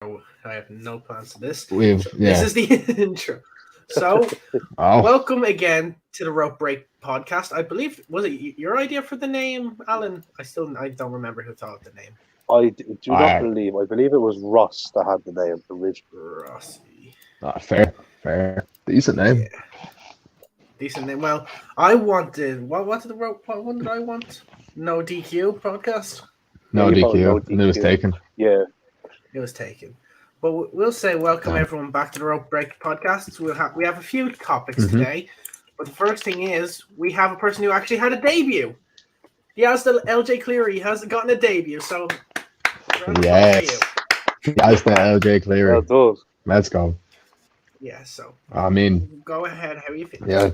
I have no plans to this. This Yeah. is the intro. So, Oh, welcome again to the Rope Break podcast. I believe was it your idea for the name, Alan? I don't remember who thought of the name. I do not I believe. I believe it was Ross that had the name originally. Rossi. fair. Decent Yeah, name. decent name. Well, I wanted what did the rope? What one did I want? No DQ podcast. Yeah, No you probably know DQ, and it was DQ. taken. Yeah, It was taken. But we'll say welcome Damn. everyone back to the Rope Break podcast. We have a few topics Mhm. today, but the first thing is we have a person who actually had a debut. Yes, the LJ Cleary has gotten a debut, so round of applause for Yes. As the LJ Cleary. well, it does. Let's go. you. Yeah, so I mean, go ahead. How are you feeling? yeah.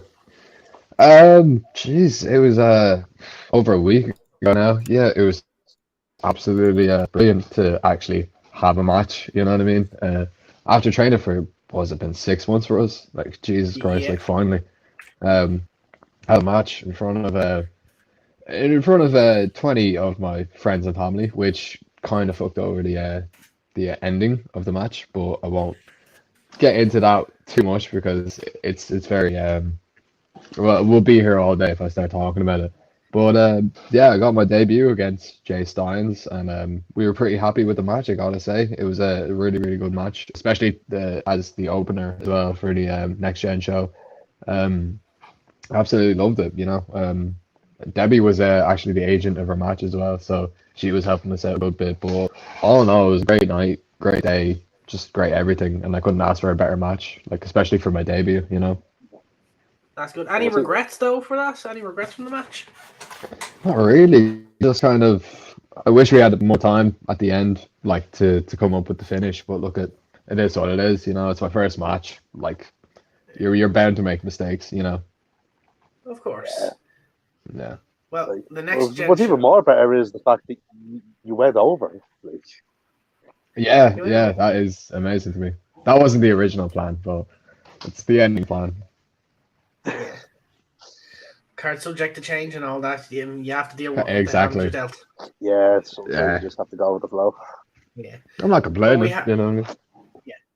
Jeez, it was over a week ago now. Yeah, it was absolutely brilliant to actually have a match. You know what I mean? After training for was it been 6 months for us? Like Jesus Christ! Yeah. Like finally, had a match in front of 20 of my friends and family, which kind of fucked over the ending of the match. But I won't get into that too much because it's very well, we'll be here all day if I start talking about it. But yeah, I got my debut against Jay Steins, and we were pretty happy with the match. I gotta say, it was a really good match, especially as the opener as well for the next gen show. Um, Absolutely loved it. Debbie was actually the agent of our match as well, so she was helping us out a good bit. But all in all, it was a great night, great day, just great everything, and I couldn't ask for a better match, like especially for my debut. That's good. Any Was it- regrets though for that? Any regrets from the match? Not really. Just kind of. I wish we had more time at the end, like to come up with the finish. But look, it is what it is. It's my first match. Like you're bound to make mistakes. Of course. Yeah. Yeah. Well, Like, the next gen what's show- even more better is the fact that you went over. Like, Yeah. That is amazing to me. That wasn't the original plan, but it's the ending plan. Yeah. Card subject to change and all that. You have to deal with Exactly. the hand you're dealt. yeah, sometimes Yeah. you just have to go with the flow. Yeah. I'm not complaining. we ha- you know.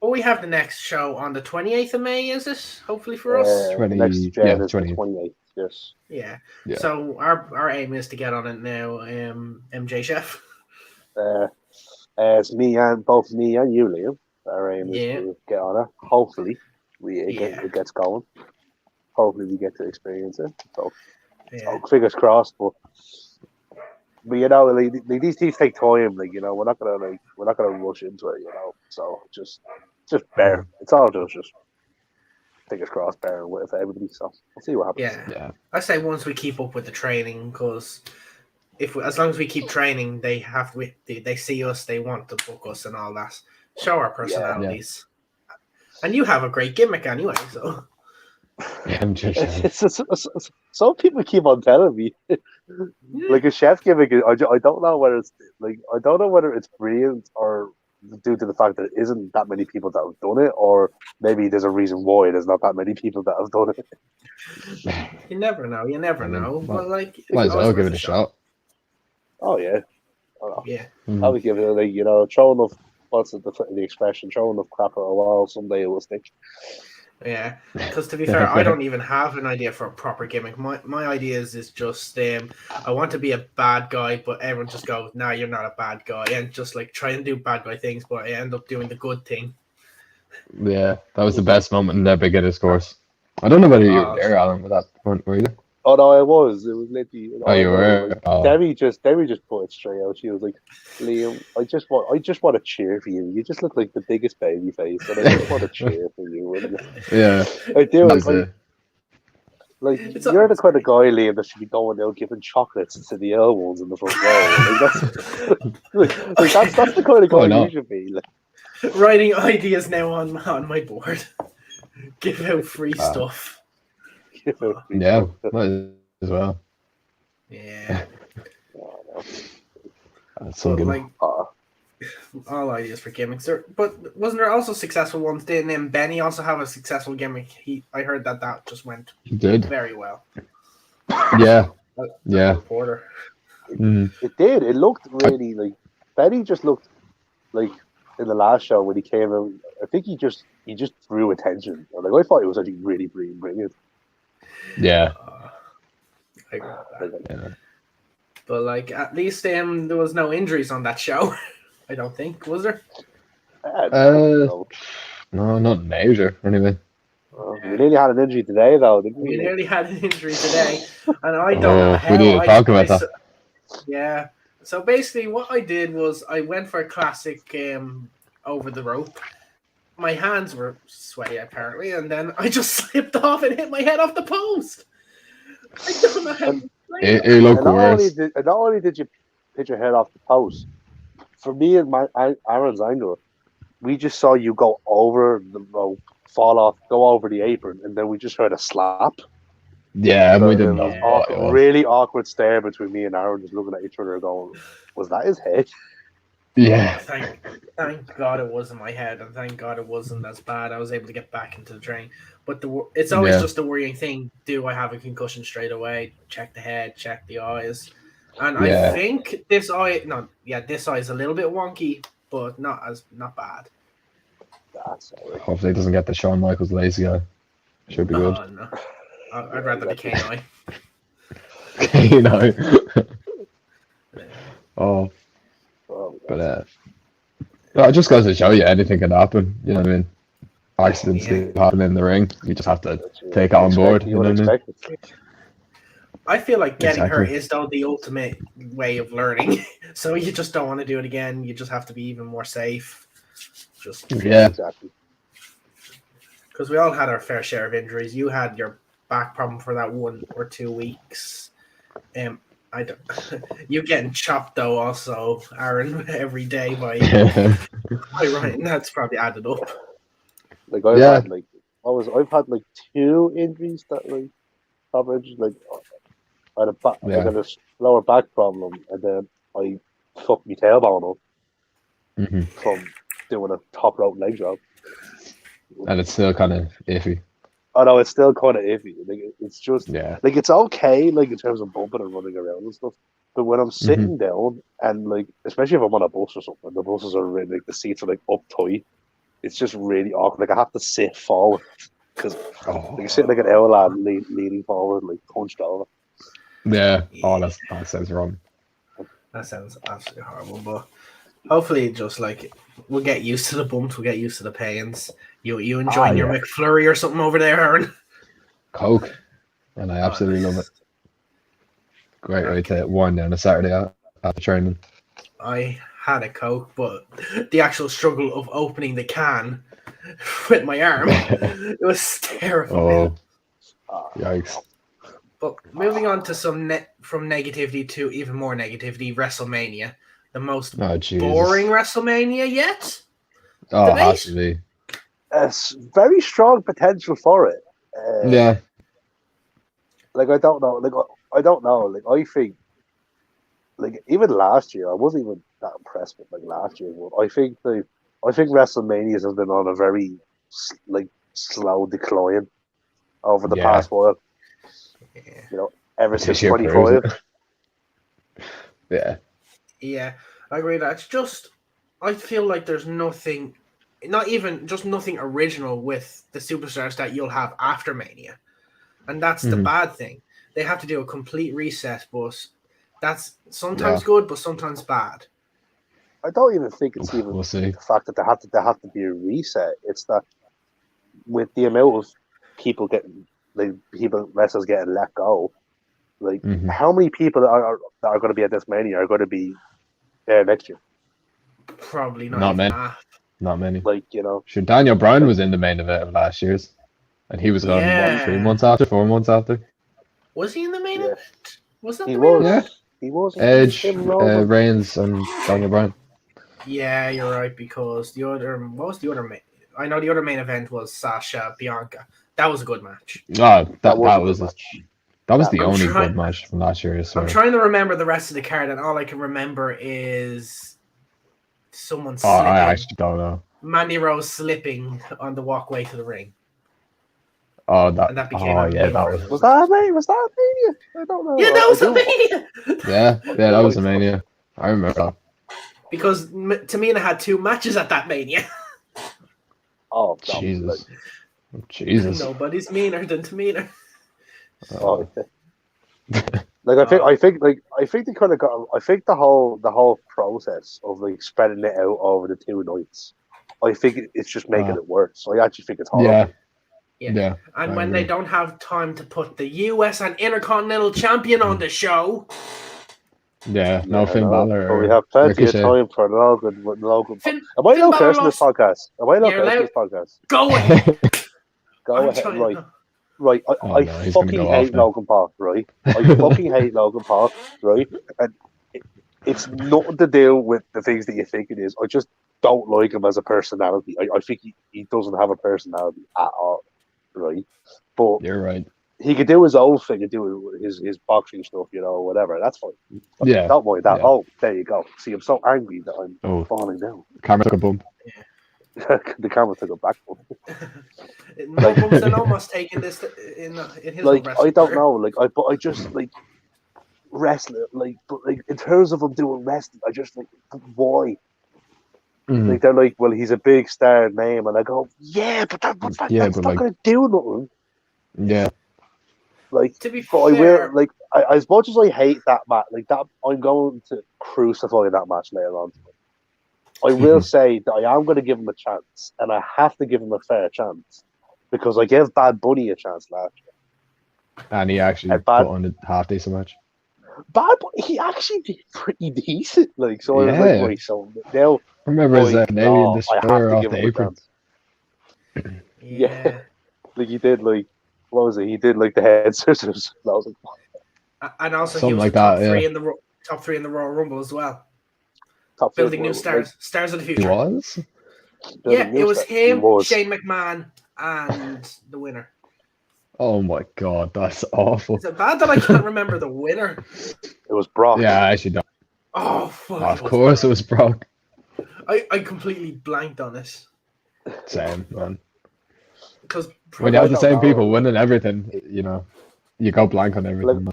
But we have the next show on the 28th of May, is it? Hopefully for us. 20 next gen yeah, is 20. the 28th. Yes. Yeah. Yeah. So our aim is to get on it now, MJ Chef. It's both me and you, Liam. Our aim is Yeah. to get on it. Hopefully, Yeah. it gets going. Hopefully, we get to experience it. So, Yeah. fingers crossed. But like these things take time. We're not gonna rush into it. So just bear. It's all just fingers crossed, bearing with everybody. So we'll see what happens. Yeah. Yeah. I say once we keep up with the training, because as long as we keep training, they see us, they want to book us and all that. Show our personalities. And you have a great gimmick anyway, so Yeah, I'm just, Some people keep on telling me, like a chef gimmick. I don't know whether it's brilliant or due to the fact that it isn't that many people that have done it, or maybe there's a reason why there's not that many people that have done it. you never know. You never I mean, know. might- But like, it's might as well always give worth it a shot. Oh yeah, I don't know. Yeah. I would give it throw enough. What's the expression? Throw enough crap at a wall, someday it will stick. Yeah, because to be fair, I don't even have an idea for a proper gimmick. My ideas is just I want to be a bad guy, but everyone just goes, "Nah, you're not a bad guy," and just like try and do bad guy things, but I end up doing the good thing. Yeah, that was the best moment in their beginner's course. I don't know whether you were there, Alan, at that point, were you? Oh no, it was literally. Oh, you were? Oh. Debbie just put it straight out. She was like, "Liam, I just want to cheer for you. You just look like the biggest baby face, and I just want to cheer for you." And Yeah. I do. That's It's You're the kind of guy, Liam, that should be going out giving chocolates to the L ones in the front row. That's the kind of Why guy not? you should be. Like, Writing ideas now on my board. Give out free stuff. Yeah, might as well. Yeah. That's So some good. like uh, all ideas for gimmicks. But wasn't there also successful ones? Didn't Benny also have a successful gimmick? I heard that just went You did. very well. Yeah. That Yeah. reporter. Mm. it did. It looked really like Betty just looked like in the last show when he came in, I think he just drew attention. Like I thought it was actually really brilliant. Yeah. I agree with that. Yeah. But like, at least there was no injuries on that show. I don't think, was there? No. No, not major anyway. We nearly had an injury today, though, didn't we? We nearly had an injury today, and I don't know how. We need to talk about that. Yeah. So basically, what I did was I went for a classic over the rope. My hands were sweaty apparently, and then I just slipped off and hit my head off the post. I don't know how. It looked worse. Not only did you hit your head off the post, for me and Aaron's angle, we just saw you go over the rope, fall off, go over the apron, and then we just heard a slap. Yeah, so we didn't know. Really awkward stare between me and Aaron, just looking at each other, going, "Was that his head?" Yeah. Thank God it wasn't my head, and thank God it wasn't as bad. I was able to get back into the train. But it's always just a worrying thing. Do I have a concussion straight away? Check the head, check the eyes. And I think this eye is a little bit wonky, but not bad. Hopefully it doesn't get the Shawn Michaels lazy eye. Should be good. No. I'd rather the cane eye. Cane eye. But it just goes to show you anything can happen. You know what I mean? Accidents happen in the ring. You just have to take it on board. You know what I mean? I feel like getting hurt is though the ultimate way of learning. So you just don't want to do it again. You just have to be even more safe. Exactly. Because we all had our fair share of injuries. You had your back problem for that 1 or 2 weeks. I don't. You getting chopped though, also, Aaron, every day by Ryan. That's probably added up. Like I've had 2 injuries that like coverage. Like I had I got a lower back problem, and then I fucked my tailbone up from doing a top rope leg drop. And it's still kind of iffy. Oh no, it's still kind of iffy. Like it's just like it's okay, like in terms of bumping and running around and stuff. But when I'm sitting down and like, especially if I'm on a bus or something, the buses are really, like the seats are like up tight. It's just really awkward. Like I have to sit forward because like you sit like an owl leaning forward, like hunched over. Yeah. Oh, that sounds wrong. That sounds absolutely horrible. But hopefully, just like we'll get used to the bumps, we'll get used to the pains. You enjoying your McFlurry or something over there, Aaron? Coke, and I absolutely love it. Great way to wind down a Saturday after training. I had a Coke, but the actual struggle of opening the can with my arm, it was terrifying. Oh, yikes. But moving on to some from negativity to even more negativity, WrestleMania. The most boring WrestleMania yet? Oh, it has to be. Very strong potential for it. Like I don't know. Like I think, like even last year, I wasn't even that impressed with like last year. But I think WrestleManias have been on a very slow decline over the past while. You know, ever since 25. Yeah, I agree. That's just. I feel like there's nothing. Not even just nothing original with the superstars that you'll have after Mania. And that's the bad thing. They have to do a complete reset, but that's sometimes good, but sometimes bad. I don't even think it's even the fact that there have to be a reset. It's that with the amount of people wrestlers getting let go, like how many people that are going to be at this Mania are going to be there next year? Probably not many. Half. Not many. Like, you know. Sure, Daniel Bryan was in the main event of last year's. And he was on, 4 months after? Was he in the main event? Was that the main event? Yeah. He was. Edge, Reigns, and Daniel Bryan. Yeah, you're right, because what was the other main? I know the other main event was Sasha Bianca. That was a good match. Oh, that was the only good match from last year. I'm trying to remember the rest of the card, and all I can remember is someone slipping. I actually don't know. Mandy Rose slipping on the walkway to the ring. Oh, that became was that Mania? I don't know. Yeah, that was a Mania. Yeah, that was a Mania. I remember that. Because Tamina had 2 matches at that Mania. Oh, Jesus. Jesus. Nobody's meaner than Tamina. Oh. Like I think they kind of got. I think the whole process of like spreading it out over the 2 nights. I think it's just making it worse. I actually think it's horrible. Yeah. And when they don't have time to put the US and Intercontinental Champion on the show. Yeah, no Finn Balor. But we have plenty of time for Logan. Am I allowed cursing this podcast? Am I allowed cursing this podcast? Go ahead. Go ahead. Right. I fucking hate Logan Paul, right? I fucking hate Logan Paul, right? And it's nothing to do with the things that you think it is. I just don't like him as a personality. I think he doesn't have a personality at all, right? But you're right. He could do his own thing and do his boxing stuff, whatever. That's fine. Yeah. Don't mind that. Yeah. Oh, there you go. See, I'm so angry that I'm falling down. Camera took a bump. The camera took a back bump. No bumps and almost taking this in his I don't know. But I just wrestling. But in terms of him doing wrestling, I just why? Mm-hmm. They're like, well, he's a big star name, and I go, yeah, but that's not going to do nothing. Yeah. To be fair, I will as much as I hate that match, that I'm going to crucify that match later on. I will say that I am going to give him a chance, and I have to give him a fair chance because I gave Bad Bunny a chance last year, and he actually put on a half decent match. Bad Bunny, he actually did pretty decent. So yeah. I was like, so now remember his Canadian Destroyer off the apron. Yeah, he did what was it? He did the head scissors. That was and also something he was like top that, top 3 in the Royal Rumble as well. Building new stars, stars of the future. He was. It was him, Shane McMahon, and the winner. Oh my god, that's awful. Is it bad that I can't remember the winner? It was Brock. Yeah, I actually don't. Oh fuck! Of course, it was Brock. I completely blanked on it. Same, man. Because when you have the same people winning everything, you go blank on everything.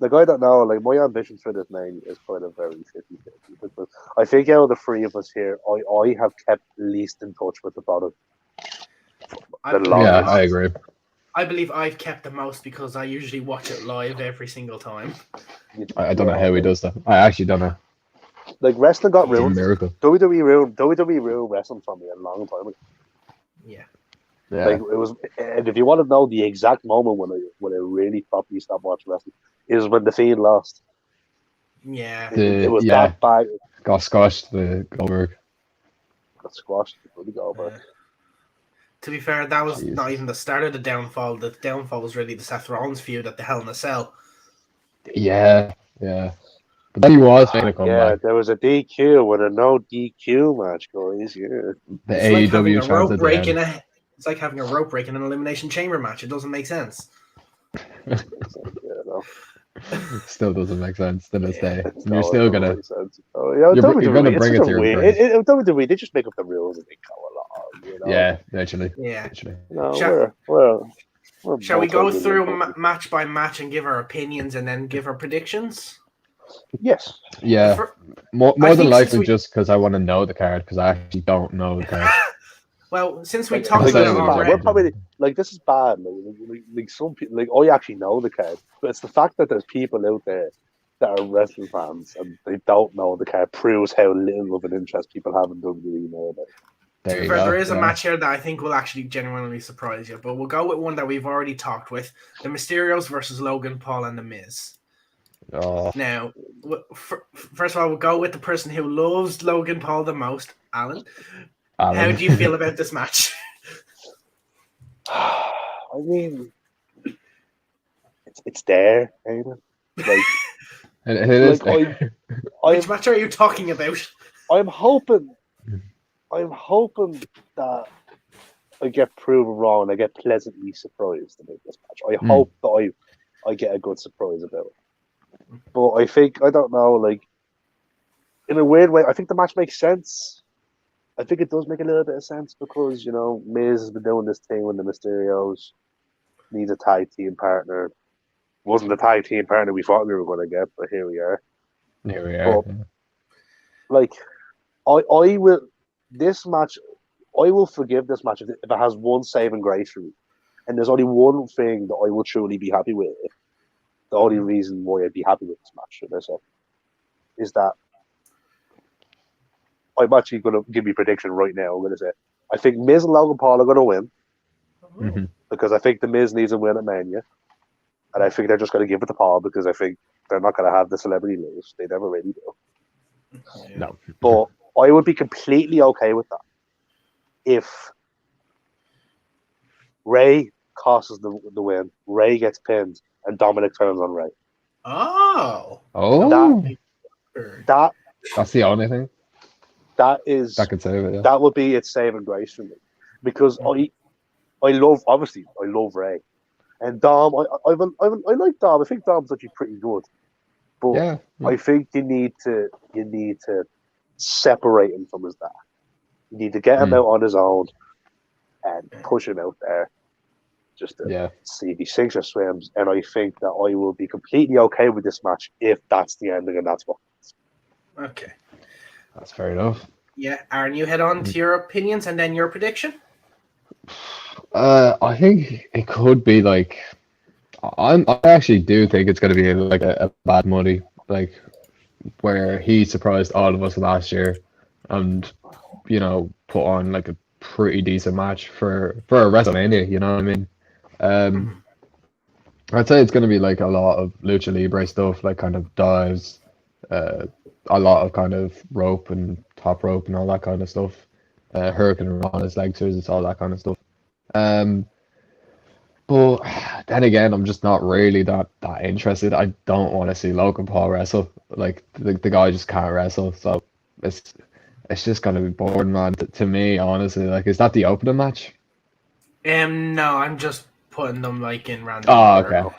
I don't know. My ambitions for this name is kind of very 50-50. Because I think out of the 3 of us here, I have kept least in touch with the product. I agree. I believe I've kept the most because I usually watch it live every single time. I don't know how he does that. I actually don't know. Wrestling got ruined. Miracle. WWE ruined wrestling for me a long time ago. Yeah. It was, and if you want to know the exact moment when I really properly stopped watching wrestling, it was when the Fiend lost. Yeah. It was that bad. Got squashed the Goldberg. Got squashed the Goldberg. To be fair, that was not even the start of the downfall. The downfall was really the Seth Rollins feud at the Hell in a Cell. Yeah. But then he was making a comeback. There was a DQ with a no DQ match, guys. Yeah. The AEW chance at the end. It's like having a rope break in an Elimination Chamber match. It doesn't make sense. Still doesn't make sense to this day. You're still gonna. You're gonna bring it to your brain. WWE, they just make up the rules and they go along. Yeah, actually. Yeah. Shall we go through match by match and give our opinions and then give our predictions? Yes. Yeah. More than likely, just because I want to know the card, because I actually don't know the card. Well, since we talked about it already, we're probably this is bad. Some people, I actually know the card, but it's the fact that there's people out there that are wrestling fans and they don't know the card proves how little of an interest people have in WWE nowadays. There is a match here that I think will actually genuinely surprise you, but we'll go with one that we've already talked with: the Mysterios versus Logan Paul and The Miz. Oh. Now, first of all, we'll go with the person who loves Logan Paul the most, Alan. How do you feel about this match? I mean, it's there, ain't it? It is there. Which match are you talking about? I'm hoping that I get proven wrong and I get pleasantly surprised about this match. I hope that I get a good surprise about it. But I don't know, in a weird way, I think the match makes sense. I think it does make a little bit of sense because, Miz has been doing this thing with the Mysterios, needs a tag team partner. Wasn't the tag team partner we thought we were going to get, but here we are. like I will this match. I will forgive this match if it has one saving grace for me. And there's only one thing that I will truly be happy with. The only reason why I'd be happy with this match, should I say, is that I'm actually going to give you a prediction right now. I'm going to say I think Miz and Logan Paul are going to win because I think the Miz needs a win at Mania, and I think they're just going to give it to Paul because I think they're not going to have the celebrity lose. They never really do. No. But I would be completely okay with that if Ray costs the win, Ray gets pinned, and Dominic turns on Ray. Oh. That That's the only thing that is that could save it. Yeah. that would be its saving grace for me because I love Ray and Dom. I like Dom. I think Dom's actually pretty good, but Yeah. I think you need to separate him from his dad. You need to get him out on his own and push him out there just to see if he sinks or swims. And I think that I will be completely okay with this match if that's the ending and that's what. Okay. That's fair enough. Yeah, Aaron, you head on to your opinions and then your prediction. I think it could be like I actually do think it's going to be like a bad money, like where he surprised all of us last year, and put on like a pretty decent match for a WrestleMania. You know what I mean? I'd say it's going to be like a lot of lucha libre stuff, like kind of dives, a lot of kind of rope and top rope and all that kind of stuff. Hurricane on his leg scissors, all that kind of stuff. But then again, I'm just not really that interested. I don't want to see Logan Paul wrestle. Like the guy just can't wrestle, so it's just gonna be boring, man. To me, honestly, like, is that the opening match? No, I'm just putting them like in random. Oh, order.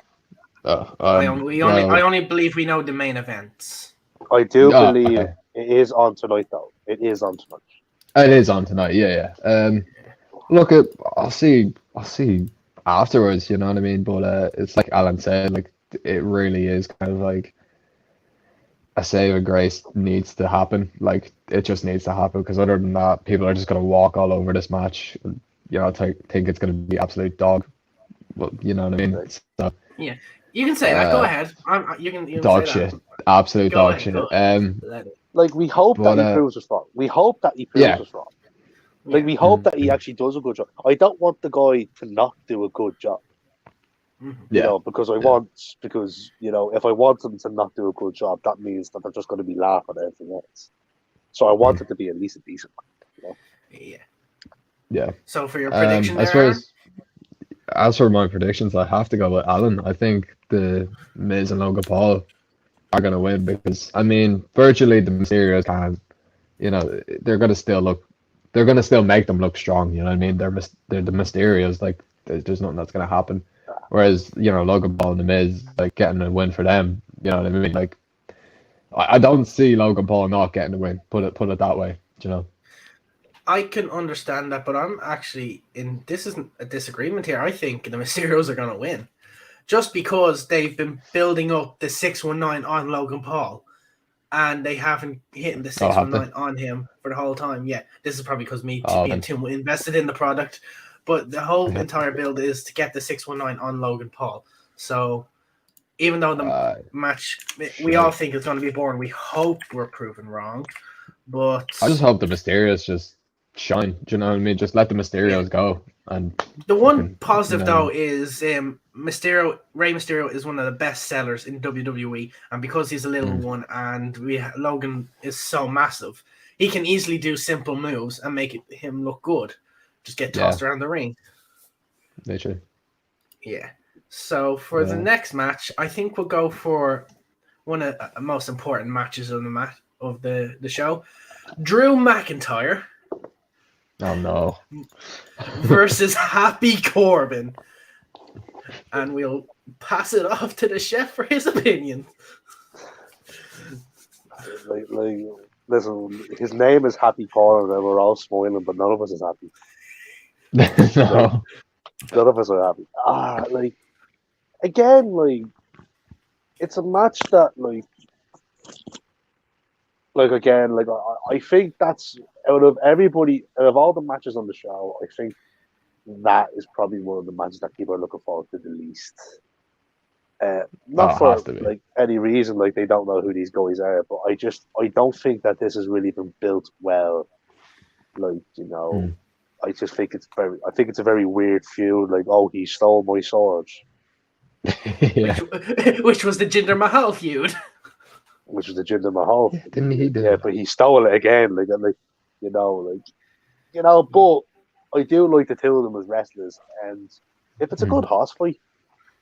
okay. I only believe we know the main events. I do believe okay. it is on tonight, though. It is on tonight. It is on tonight. Yeah. Look, I'll see afterwards. You know what I mean? But it's like Alan said, like it really is kind of like a save of grace needs to happen. Like it just needs to happen because other than that, people are just gonna walk all over this match. Think it's gonna be absolute dog. Well, you know what I mean? So, yeah, you can say that. Go ahead. You can dog say shit. That. Absolute dog shit. Like we hope that he proves us wrong. We hope that he proves us wrong. Like we hope that he actually does a good job. I don't want the guy to not do a good job. Because if I want them to not do a good job, that means that they're just going to be laughing at everything else. So I want it to be at least a decent one. Yeah. So for your prediction, as for my predictions, I have to go with Alan. I think the Miz and Logan Paul are going to win because virtually the Mysterios can. They're going to still make them look strong. You know what I mean? They're the Mysterios. Like there's nothing that's going to happen. Whereas, Logan Paul and The Miz, like, getting a win for them, you know what I mean? Like, I don't see Logan Paul not getting a win, put it that way, I can understand that, but I'm actually this isn't a disagreement here. I think the Mysterios are going to win. Just because they've been building up the 619 on Logan Paul, and they haven't hit the 619 on him for the whole time. Yeah, this is probably because me being too invested in the product. But the whole entire build is to get the 619 on Logan Paul. So even though the match, we all think it's going to be boring, we hope we're proven wrong. But I just hope the Mysterios just shine. Do you know what I mean? Just let the Mysterios go. And the one positive though is Rey Mysterio is one of the best sellers in WWE, and because he's a little one and Logan is so massive, he can easily do simple moves and make him look good. Just get tossed around the ring. Literally. Yeah. So for the next match, I think we'll go for one of the most important matches of the show. Drew McIntyre. Oh no. Versus Happy Corbin. And we'll pass it off to the chef for his opinion. Listen, his name is Happy Corbin and we're all smiling, but none of us is happy. No. None of us are happy. Again, it's a match that, like again, like I think that's out of all the matches on the show, I think that is probably one of the matches that people are looking forward to the least. Not Oh, it has for to be. like any reason, like they don't know who these guys are, but I don't think that this has really been built well. Like I just think it's a very weird feud. Like, oh, he stole my sword, Yeah. which was the Jinder Mahal feud. which is the Jinder Mahal. Yeah, didn't he do Yeah, that? but he stole it again. But I do like the two of them as wrestlers, and if it's a good horse fight,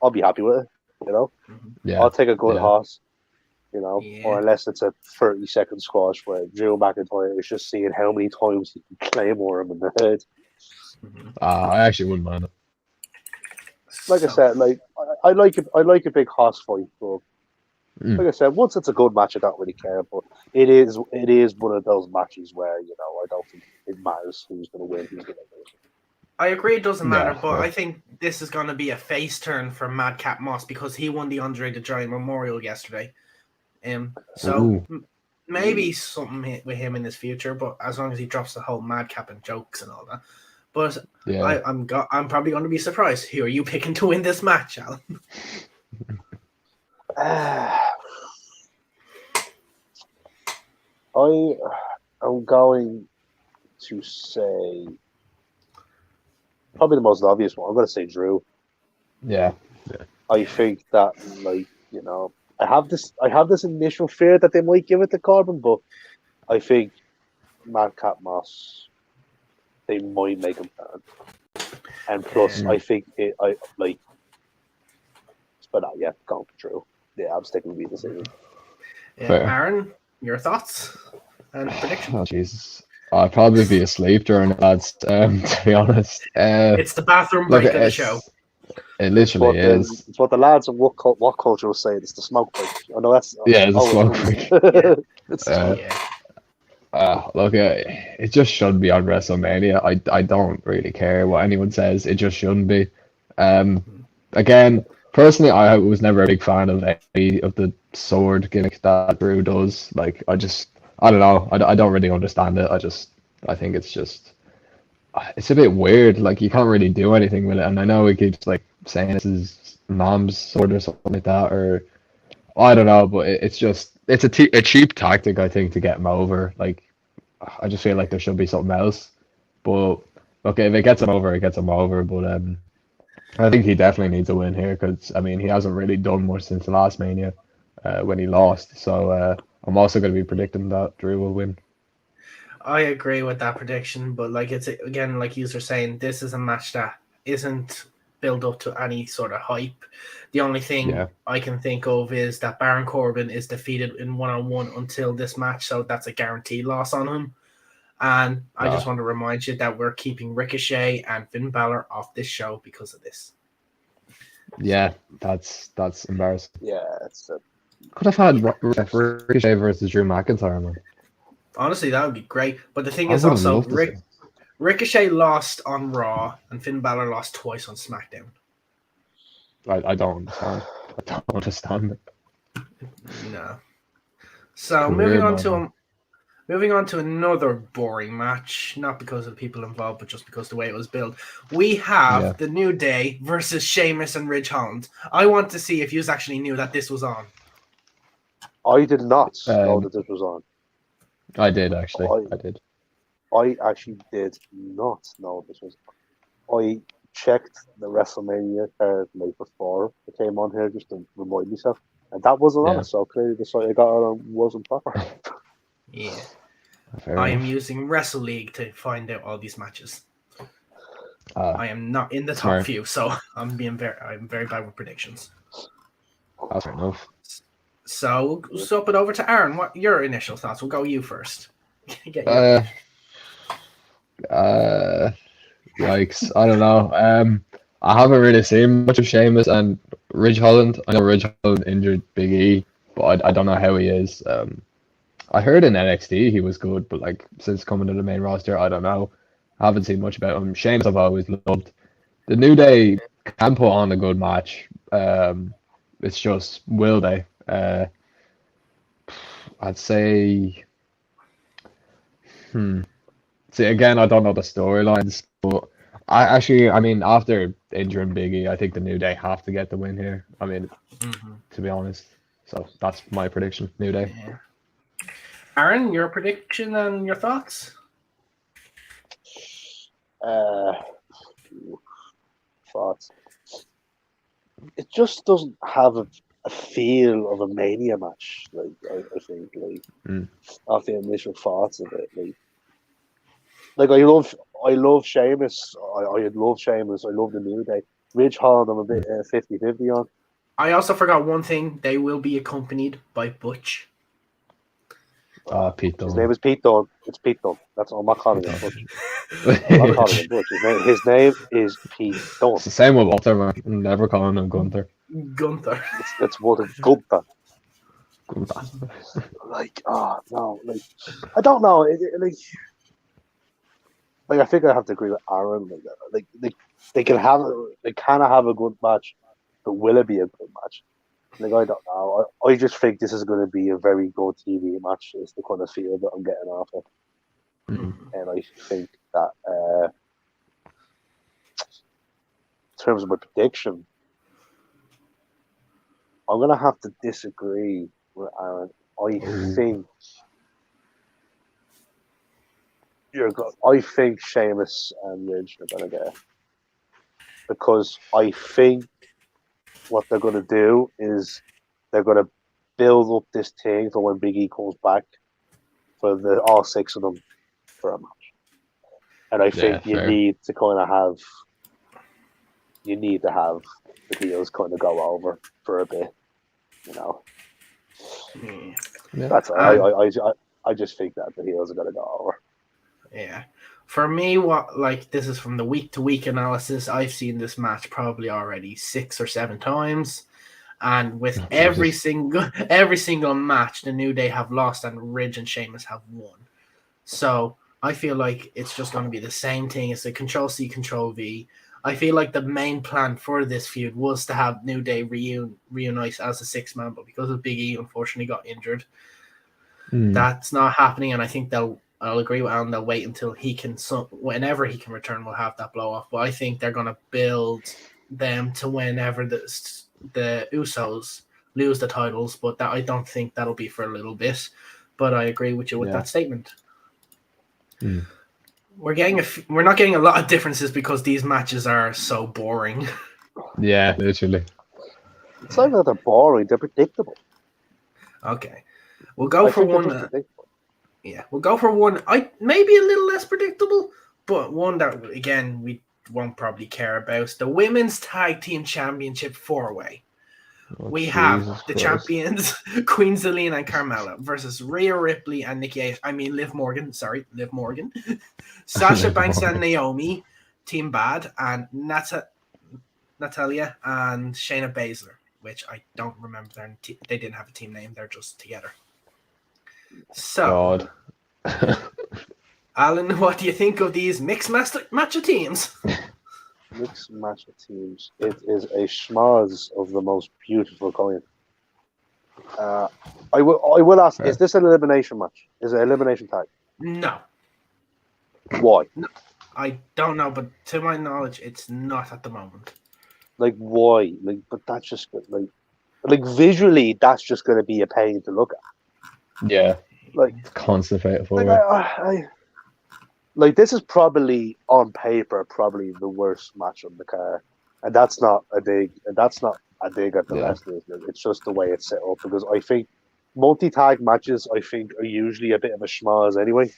I'll be happy with it. Yeah. I'll take a good horse. Yeah. Or unless it's a 30-second squash where Drew McIntyre is just seeing how many times he can claymore him in the head. I actually wouldn't mind it. Like I said, like I like a big horse fight, but like I said, once it's a good match, I don't really care. But it is one of those matches where I don't think it matters who's going to win, who's going to lose. I agree it doesn't matter, Yeah, but yeah. I think this is going to be a face turn for Madcap Moss because he won the Andre the Giant Memorial yesterday. So maybe something with him in his future, but as long as he drops the whole Madcap and jokes and all that. But Yeah. I'm probably going to be surprised. Who are you picking to win this match, Alan? I am going to say probably the most obvious one. I'm going to say Drew. Yeah. I think that, I have this initial fear that they might give it to Corbin, but I think Madcap Moss, they might make him turn. And plus, I think but going for Drew. Yeah, I'm sticking with the decision. Aaron, your thoughts and predictions? Oh Jesus, I'd probably be asleep during the lads. To be honest, it's the bathroom break of the show. It literally is. It's what the lads of what culture will say. It's the smoke break. I know that's the smoke break. Look, it just shouldn't be on WrestleMania. I don't really care what anyone says. It just shouldn't be. Again, personally, I was never a big fan of any of the sword gimmick that Drew does. Like, I don't know. I don't really understand it. I think it's a bit weird. Like, you can't really do anything with it. And I know he keeps like saying this is mom's sword or something like that, or I don't know. But it's a cheap tactic, I think, to get him over. Like, I just feel like there should be something else. But okay, if it gets him over, it gets him over. But I think he definitely needs a win here because I mean he hasn't really done much since the last Mania when he lost. So I'm also going to be predicting that Drew will win. I agree with that prediction, but like it's again, like you were saying, this is a match that isn't built up to any sort of hype. The only thing I can think of is that Baron Corbin is defeated in one-on-one until this match, so that's a guaranteed loss on him. And I just want to remind you that we're keeping Ricochet and Finn Balor off this show because of this. Yeah, that's embarrassing. Yeah, could have had Ricochet versus Drew McIntyre, man. Honestly, that would be great. But the thing is also, Ricochet lost on Raw and Finn Balor lost twice on SmackDown. I don't understand. I don't understand it. No. So moving on to another boring match, not because of the people involved, but just because of the way it was built. We have the New Day versus Sheamus and Ridgehound. I want to see if you actually knew that this was on. I did not know that this was on. I did actually. I did. I actually did not know this was on. I checked the WrestleMania card night before it came on here just to remind myself, and that wasn't on it. So clearly the site I got it on wasn't proper. Yeah. I am using Wrestle League to find out all these matches. I am not in the top few, so I'm very bad with predictions. That's fair enough. So we'll swap it over to Aaron. What your initial thoughts? We'll go you first. Yikes! I don't know. I haven't really seen much of Sheamus and Ridgehound. I know Ridgehound injured Big E, but I don't know how he is. I heard in NXT he was good, but like since coming to the main roster, I don't know. I haven't seen much about him. Sheamus I've always loved. The New Day can put on a good match. It's just will they? I'd say See, again, I don't know the storylines, but I mean, after injuring Biggie, I think the New Day have to get the win here. I mean, to be honest. So that's my prediction. New Day. Yeah. Aaron, your prediction and your thoughts? Thoughts. It just doesn't have a feel of a Mania match. Like I think, like off the initial thoughts of it, like I love Sheamus. I love Sheamus. I love the New Day. Ridgehound, I'm a bit 50-50 on. I also forgot one thing. They will be accompanied by Butch. Pete Dunne. His name is Pete Dunne. It's Pete Dunne. That's all. I'm not calling him Butch. I'm not calling him Butch. His name is Pete Dunne. It's the same with Walter, man. I'm never calling him Gunther. Gunther. It's Walter Gunther. Like, oh no, like I don't know. Like I think I have to agree with Aaron. Like they kind of have a good match, but will it be a good match? Like I don't know. I just think this is going to be a very good TV match. It's the kind of feel that I'm getting off it, and I think that in terms of my prediction, I'm going to have to disagree with Aaron. I think Sheamus and Ridge are going to get it. Because I think what they're going to do is they're going to build up this thing for when Big E comes back for all six of them for a match. And I think you need to have the heels kind of go over for a bit, you know. Yeah. That's I just think that the heels are going to go over. Yeah. For me, this is from the week-to-week analysis. I've seen this match probably already 6 or 7 times, and with every single match, the New Day have lost and Ridge and Sheamus have won. So I feel like it's just going to be the same thing. It's a Control-C, Control-V. I feel like the main plan for this feud was to have New Day reunite as a 6-man, but because of Big E, unfortunately got injured, that's not happening, and I think I'll agree with Alan. They'll wait until he can, whenever he can return, we'll have that blow off. But I think they're going to build them to whenever the Usos lose the titles. But I don't think that'll be for a little bit. But I agree with you with that statement. We're not getting a lot of differences because these matches are so boring. Yeah, literally. It's not that they're boring; they're predictable. Okay, we'll go for one. Yeah, we'll go for one. Maybe a little less predictable, but one that again we won't probably care about. The Women's Tag Team Championship 4-way. We have the champions Queen Zelina and Carmella versus Rhea Ripley and Liv Morgan. Sorry, Liv Morgan. Sasha Banks and Naomi, Team Bad, and Natalia and Shayna Baszler, which I don't remember. They didn't have a team name. They're just together. So, Alan, what do you think of these mixed match of teams? Mixed match of teams. It is a schmoz of the most beautiful kind. I will ask: is this an elimination match? Is it an elimination tag? No. Why? No, I don't know, but to my knowledge, it's not at the moment. Like why? But that's just like visually, that's just going to be a pain to look at. Yeah. Like constant fatal four-way. Like this is probably on paper the worst match on the card, and that's not a dig at the wrestlers. It's just the way it's set up, because I think multi-tag matches are usually a bit of a schmoz anyway.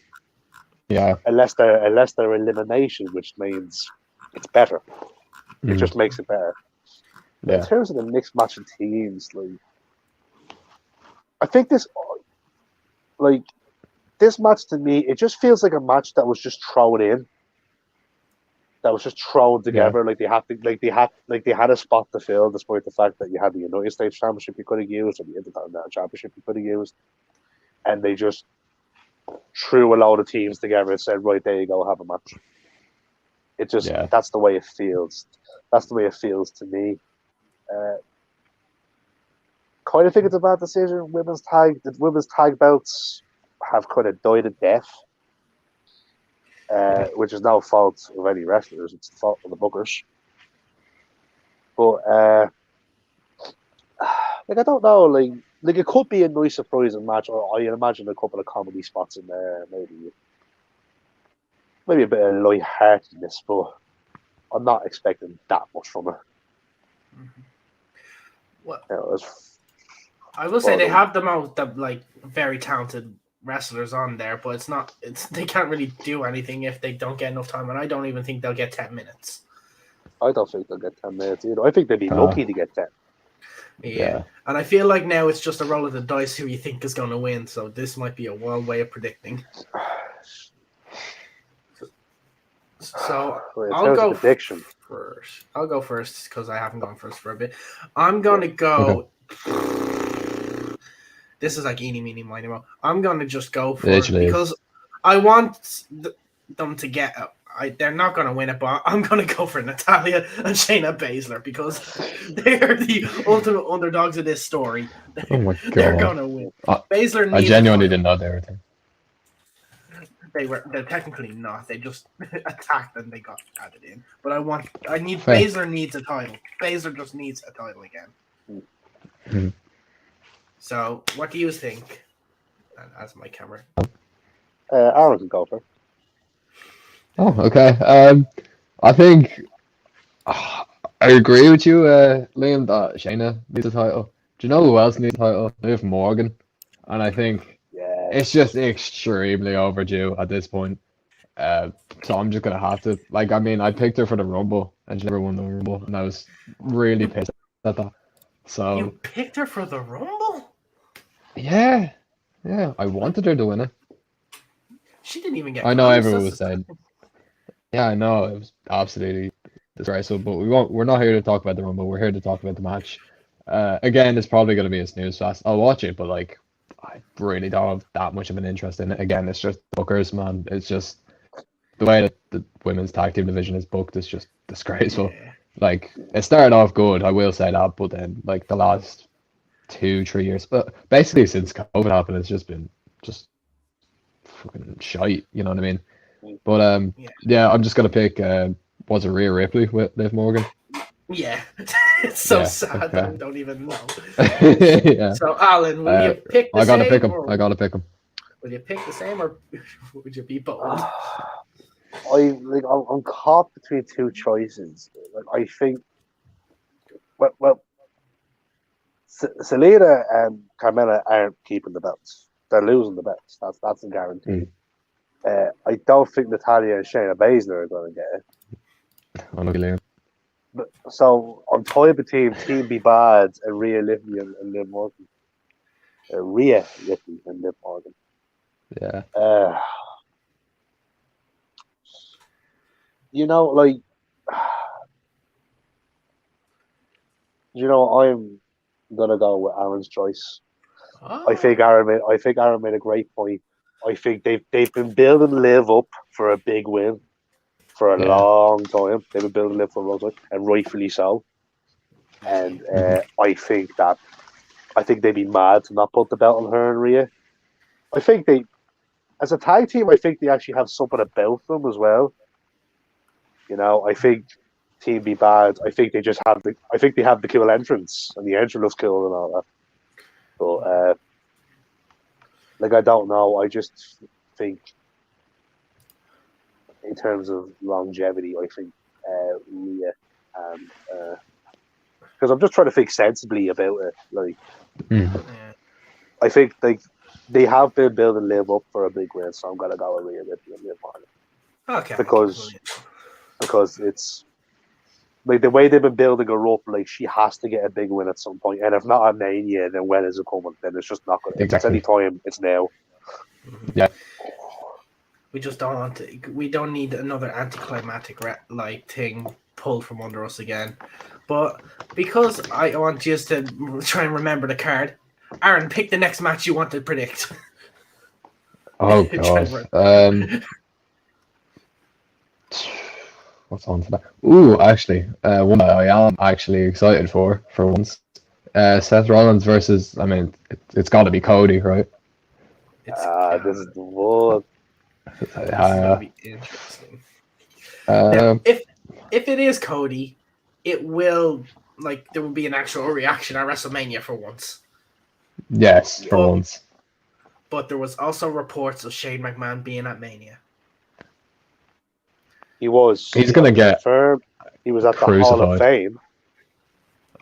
Yeah. Unless they're elimination, which means it's better. It just makes it better. Yeah. In terms of the mixed match of teams, I think this match to me, it just feels like a match that was just thrown in. That was just thrown together. Yeah. They had a spot to fill, despite the fact that you had the United States Championship you could have used, or the Intercontinental Championship you could have used, and they just threw a load of teams together and said, "Right, there you go, have a match." It just that's the way it feels. That's the way it feels to me. Kind of think it's a bad decision. The women's tag belts have kind of died a death. which is no fault of any wrestlers. It's the fault of the bookers. But like I don't know, like it could be a nice surprising match, or I imagine a couple of comedy spots in there, maybe a bit of lightheartedness, but I'm not expecting that much from it. Mm-hmm. Well, I will say they have the most like very talented wrestlers on there, but they can't really do anything if they don't get enough time, and I don't even think they'll get 10 minutes. I don't think they'll get 10 minutes either. I think they'd be lucky to get 10. Yeah, and I feel like now it's just a roll of the dice who you think is going to win, so this might be a wild way of predicting. So I'll go prediction first. I'll go first because I haven't gone first for a bit. I'm going to go... Okay. This is like eeny, meeny, miny, mo. I'm going to just go for it because I want them to get... they're not going to win it, but I'm going to go for Natalya and Shayna Baszler because they're the ultimate underdogs of this story. Oh my God. They're going to win. Baszler I genuinely didn't know they were there. They're technically not. They just attacked and they got added in. But Baszler needs a title. Baszler just needs a title again. Mm-hmm. So, what do you think? And as my camera. Aaron can go for it. Oh, okay. I think I agree with you, Liam, that Shayna needs a title. Do you know who else needs a title? Liv Morgan. And I think it's just extremely overdue at this point. So I'm just going to have to... Like, I mean, I picked her for the Rumble, and she never won the Rumble, and I was really pissed at that. So you picked her for the Rumble? Yeah. I wanted her to win it. She didn't even get... I know everyone was saying... Yeah, I know. It was absolutely disgraceful, but we're not here to talk about the Rumble. We're here to talk about the match. Again, it's probably going to be a snooze fest. I'll watch it, but like, I really don't have that much of an interest in it. Again, it's just bookers, man. It's just the way that the women's tag team division is booked is just disgraceful. Yeah. Like, it started off good, I will say that, but then like the last 2-3 years, but basically since COVID happened, it's just been just fucking shite. You know what I mean? But yeah, I'm just gonna pick. Was it Rhea Ripley with Liv Morgan? Yeah, it's so sad that I don't even know. Yeah. So, Alan, will you pick the same? I gotta pick him. Will you pick the same, or would you be bold? I'm caught between two choices. Like, I think, well, Selena and Carmella aren't keeping the belts. They're losing the belts. That's a guarantee. I don't think Natalya and Shayna Baszler are going to get it. I'm looking at so I'm tied between Team Be Bad and Rhea Ripley and Liv Morgan. Rhea Ripley and Liv Morgan. Yeah. Like, I'm gonna go with Aaron's choice. Oh. I think Aaron made a great point. I think they've been building Liv up for a big win for a long time. They've been building Liv for a long time, and rightfully so. And I think they'd be mad to not put the belt on her and Rhea. I think as a tag team, I think they actually have something about them as well. I think Team Be Bad. I think they have the cool entrance, and the entrance looks cool and all that. But I don't know. I just think, in terms of longevity, I think Rhea and because I'm just trying to think sensibly about it. Like, I think they have been building Liv up for a big win, so I'm gonna go with Rhea Ripley and Liv Morgan. Okay. Because it's like the way they've been building her up, like she has to get a big win at some point, and if not at Mania, then when is it coming? Then it's just not going to. Exactly. If it's any time, it's now. Yeah. We just don't want to. We don't need another anticlimactic thing pulled from under us again. But because I want you to try and remember the card, Aaron, pick the next match you want to predict. Oh god. What's on for that? Ooh, actually, one that I am actually excited for once. Seth Rollins versus, I mean, it's got to be Cody, right? This is the one. This is gonna be interesting. Now, if it is Cody, it will there will be an actual reaction at WrestleMania for once. Yes, for once. But there was also reports of Shane McMahon being at Mania. He was. He's gonna get confirmed. He was at crucified. the Hall of Fame.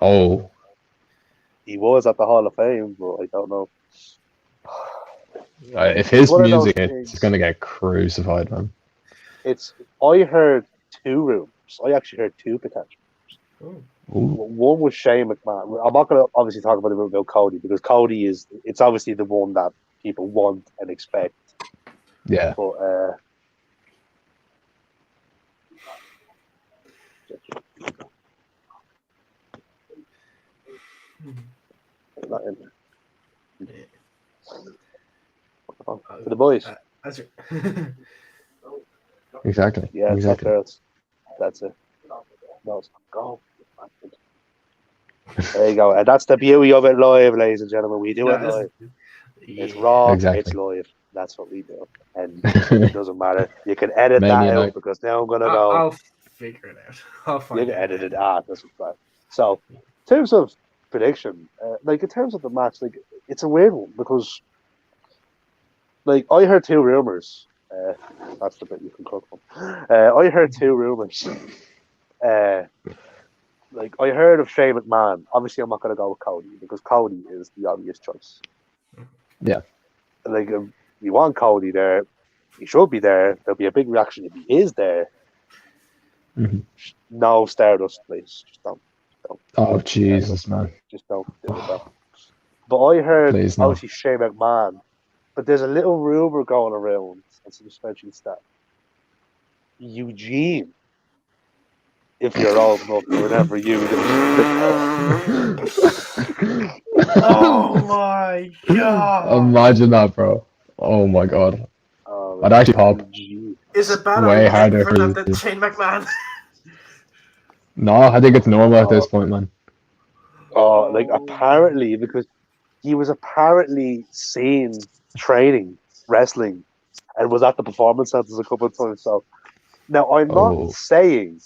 Oh. He was at the Hall of Fame, but I don't know. If his music hits, he's gonna get crucified, man. I heard 2 rumors. I actually heard 2 potential. One was Shane McMahon. I'm not going to obviously talk about Cody because Cody it's obviously the one that people want and expect. Yeah. But not in there. For the boys. Exactly. Yeah, exactly. girls. That's it. No, it's go. There you go. And that's the beauty of it live, ladies and gentlemen. We do it live. It's raw. Exactly. It's live. That's what we do. And it doesn't matter. You can edit that out because now I'm going to go. I'll figure it out. I'll find it. You can edit it out. That's what's bad. So, in terms of prediction, in terms of the match, it's a weird one because, I heard 2 rumors. That's the bit you can cook from. I heard 2 rumors. I heard of Shane McMahon. Obviously, I'm not going to go with Cody because Cody is the obvious choice. Yeah. You want Cody there. He should be there. There'll be a big reaction if he is there. Mm-hmm. No Stardust, please. Just don't. Oh, Jesus, man. Just don't do it. But I heard, no. obviously, Shane McMahon. But there's a little rumor going around on some spreadsheets that Eugene, if you're old enough to remember Oh my god! Imagine that, bro. Oh my god. I'd actually pop. Is it bad way harder for that than Shane McMahon? No, I think it's normal at this point, man. Apparently, because he was apparently seen training wrestling and was at the performance centers a couple of times. So now I'm not saying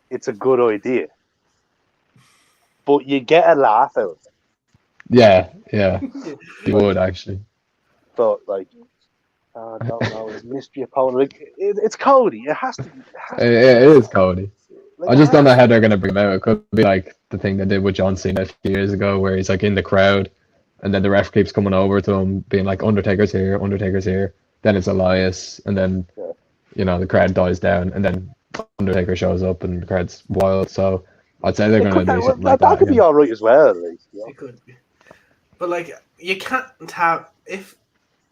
it's a good idea, but you get a laugh out of it. Yeah. You would actually. But I don't know, his mystery opponent. It's Cody. It has to be. It is Cody. I just don't know how they're gonna bring him out. It could be like the thing they did with John Cena a few years ago, where he's in the crowd, and then the ref keeps coming over to him, being like, "Undertaker's here, Undertaker's here." Then it's Elias, and then the crowd dies down, and then Undertaker shows up, and the crowd's wild. So I'd say they're gonna do something like that. That could be all right as well. It could be, but you can't have if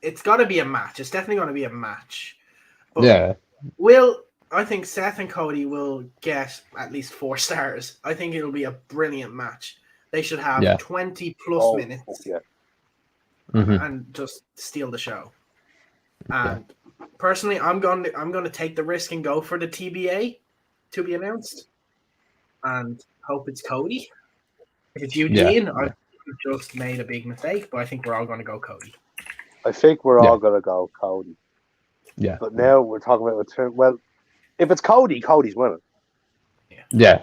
it's got to be a match. It's definitely going to be a match. But I think Seth and Cody will get at least 4 stars. I think it'll be a brilliant match. They should have 20 plus minutes and just steal the show. And personally, I'm going to take the risk and go for the TBA to be announced, and hope it's Cody. If it's Eugene, I've just made a big mistake, but I think we're all going to go Cody. I think we're all going to go Cody. Yeah. But now we're talking about if it's Cody, Cody's winning. Yeah.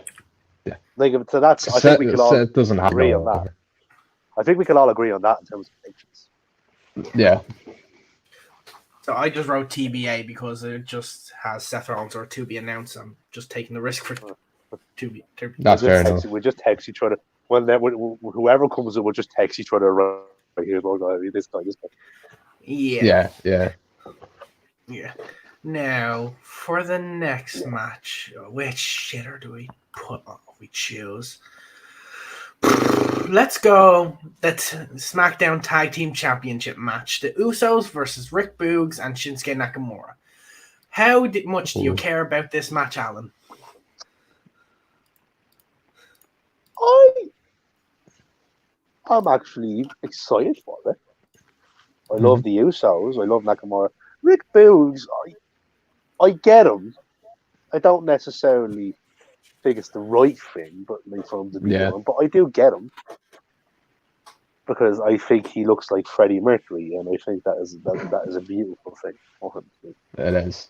So that's. I think we can all agree on that. that. I think we can all agree on that in terms of predictions. Yeah. So I just wrote TBA because it just has Seth Rollins or to be announced. I'm just taking the risk for to be. That's fair enough. We just text each other. Whoever comes in, we'll just text each other. Right, here's one guy. This guy. Yeah. Yeah. Now, for the next match, which shitter do we choose? Let's go. That's SmackDown Tag Team Championship match. The Usos versus Rick Boogs and Shinsuke Nakamura. How much do you care about this match, Alan? I'm actually excited for it. I love the Usos. I love Nakamura. Rick Boogs, I get him. I don't necessarily think it's the right thing, but for him to be doing, but I do get him. because I think he looks like Freddie Mercury, and I think that is a beautiful thing for him. It is.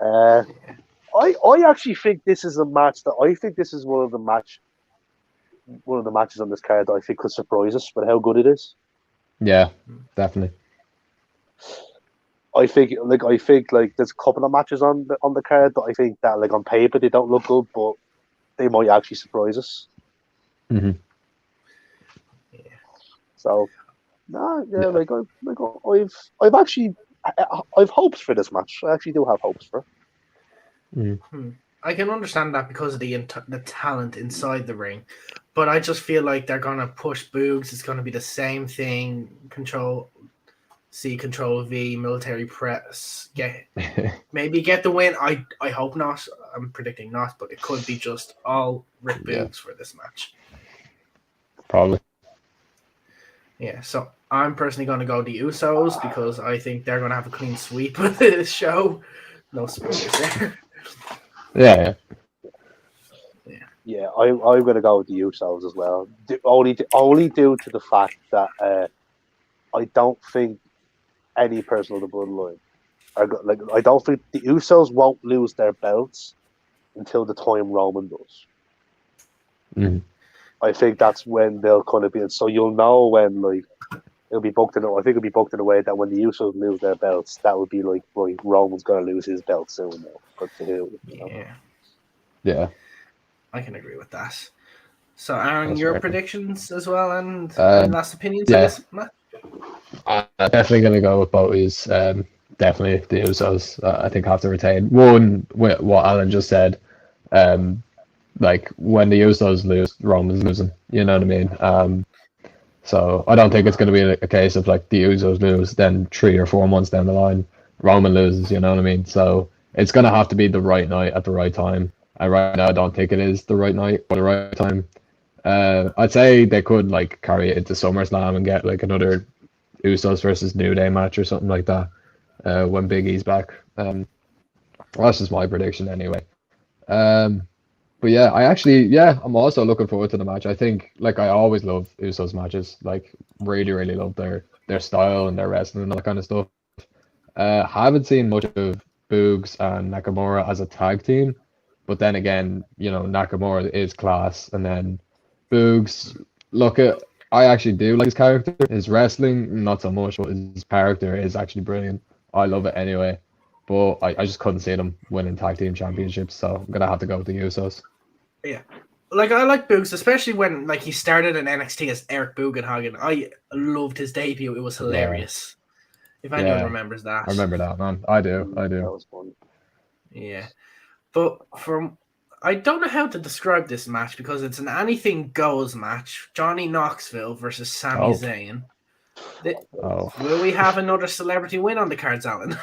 I actually think this is a match that I think this is one of the matches on this card that I think could surprise us with how good it is. Yeah, definitely. I think there's a couple of matches on the card that I think that like on paper they don't look good, but they might actually surprise us. Mm-hmm. Yeah. So, I've actually I've hopes for this match. I actually do have hopes for it. Mm-hmm. I can understand that because of the talent inside the ring, but I just feel like they're gonna push Boogs. It's gonna be the same thing. Control C, Control V, military press. Maybe get the win. I hope not. I'm predicting not, but it could be just all Rick Boogs for this match. Probably. Yeah, so I'm personally going to go the Usos because I think they're going to have a clean sweep of this show. No spoilers there. Yeah. Yeah, I'm going to go with the Usos as well. Only due to the fact that I don't think any person of the bloodline I don't think the Usos won't lose their belts until the time Roman does. Mm-hmm. I think that's when they'll kind of be. So you'll know when like it'll be booked in. I think it'll be booked in a way that when the Usos lose their belts, that would be like Roman's going to lose his belt soon. Now, but to who? Yeah. I can agree with that. So, Aaron, your predictions as well and last opinions on this match? I'm definitely going to go with Bowie's. Definitely the Usos, I think, have to retain. One, with what Alan just said, like when the Usos lose, Roman's losing. You know what I mean? So I don't think it's going to be a case of like the Usos lose, then 3 or 4 months down the line, Roman loses. You know what I mean? So it's going to have to be the right night at the right time. And right now, I don't think it is the right night or the right time. I'd say they could like carry it into SummerSlam and get like another Usos versus New Day match or something like that when Big E's back. That's just my prediction anyway. But yeah, I'm also looking forward to the match. I think like I always love Usos matches. Like really love their style and their wrestling and all that kind of stuff. Haven't seen much of Boogs and Nakamura as a tag team, but then again, Nakamura is class, and then Boogs. I actually do like his character. His wrestling, not so much, but his character is actually brilliant. I love it anyway. But I just couldn't see them winning tag team championships, so I'm gonna have to go with the Usos. Yeah, like I like Boogs, especially when like he started in NXT as Eric Bugenhagen. I loved his debut; it was hilarious. If anyone remembers that, I remember that, man. I do. That was fun. Yeah, but I don't know how to describe this match because it's an anything goes match. Johnny Knoxville versus Sami Zayn. Will we have another celebrity win on the cards, Alan?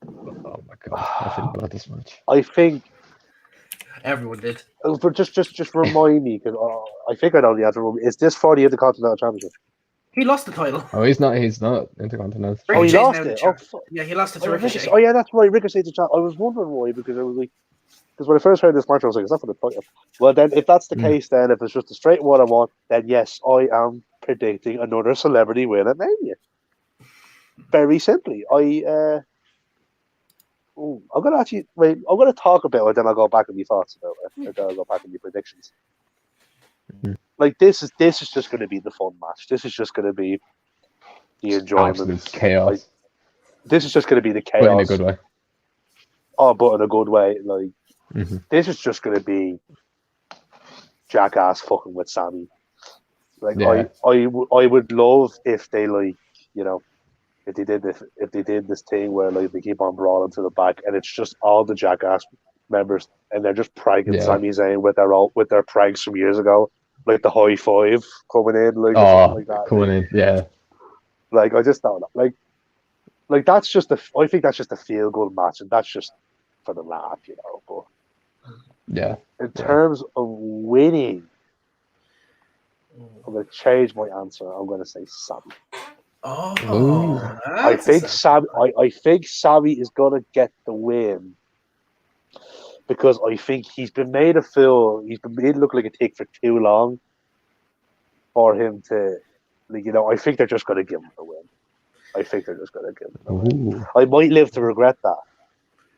Oh my god, I forgot about this match. I think everyone did. But just remind me because I think I know the answer. Is this for the Intercontinental Championship? He lost the title. Oh, he's not Intercontinental. Oh, he lost it. Yeah, he lost it to Ricochet. Oh yeah, that's right. Ricochet's the champ. I was wondering why because I was like, because when I first heard this match, I was like, "Is that for the title?" Well, then if that's the case, then if it's just a straight one I want, then yes, I am predicting another celebrity win at Mania. Very simply, I'm gonna actually wait. I'm gonna talk about it, then I'll go back and my thoughts about it. And then I'll go back and my predictions. Like this is just gonna be the fun match. This is just gonna be the enjoyment. Absolute chaos. This is just gonna be the chaos. But in a good way. Oh, but in a good way. Like this is just gonna be jackass fucking with Sami. Like I would love if they if they did this thing where like they keep on brawling to the back and it's just all the jackass members and they're just pranking Sami Zayn with their pranks from years ago, like the high five coming in, like something like that. Coming in, yeah. Like I just don't know, like that's just I think that's just a feel good match and that's just for the laugh, But in terms of winning, I'm gonna change my answer. I'm gonna say Sami. I think Sami is gonna get the win because I think he's been made a fool. He's been made look like a tick for too long for him to Like, I think they're just going to give him the win. I think they're just going to give him the win. Ooh. I might live to regret that,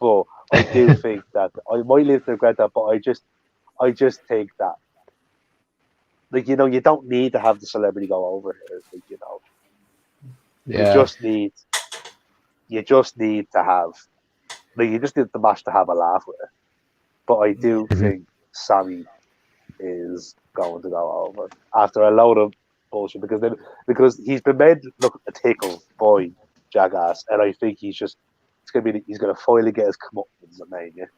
but I do think that I might live to regret that. But I just think that, like, you don't need to have the celebrity go over here. Like, Yeah. you just need to have, like, you just need the match to have a laugh with it. But I do think Sami is going to go over after a load of bullshit because he's been made look a tickle by Jackass, and I think he's gonna finally get his comeuppance at Mania,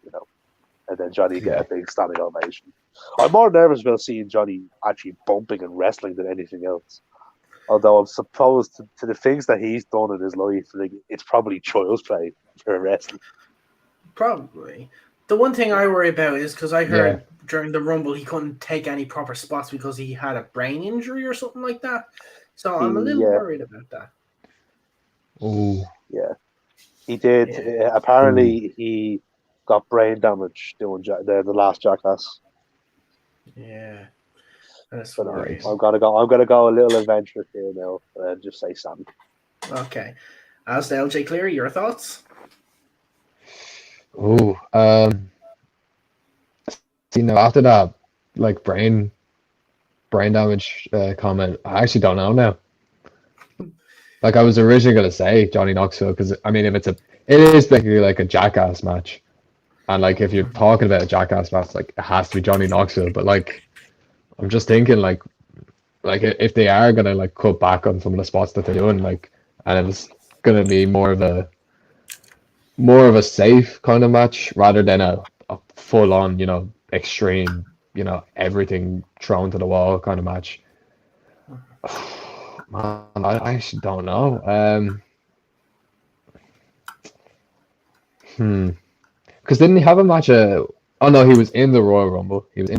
and then Johnny get a big standing ovation. I'm more nervous about seeing Johnny actually bumping and wrestling than anything else. Although I'm supposed to the things that he's done in his life, like, it's probably child's play for wrestling. Probably. The one thing I worry about is because I heard during the Rumble he couldn't take any proper spots because he had a brain injury or something like that. So I'm a little worried about that. Oh. Yeah. He did. Yeah. Apparently, he got brain damage doing the last Jackass. Yeah. That's worrying. I'm gonna go a little adventurous here now and just say Sami. Okay. As the LJ Cleary, your thoughts? Oh, after that, like, brain damage comment, I actually don't know now. Like, I was originally gonna say Johnny Knoxville because I mean, it is basically like a Jackass match, and like if you're talking about a Jackass match, like it has to be Johnny Knoxville. But like, I'm just thinking like if they are gonna like cut back on some of the spots that they're doing, like, and it's gonna be more of a safe kind of match rather than a full on, extreme, everything thrown to the wall kind of match. Man, I actually don't know. Because didn't he have a match? Oh no, he was in the Royal Rumble. Yeah, he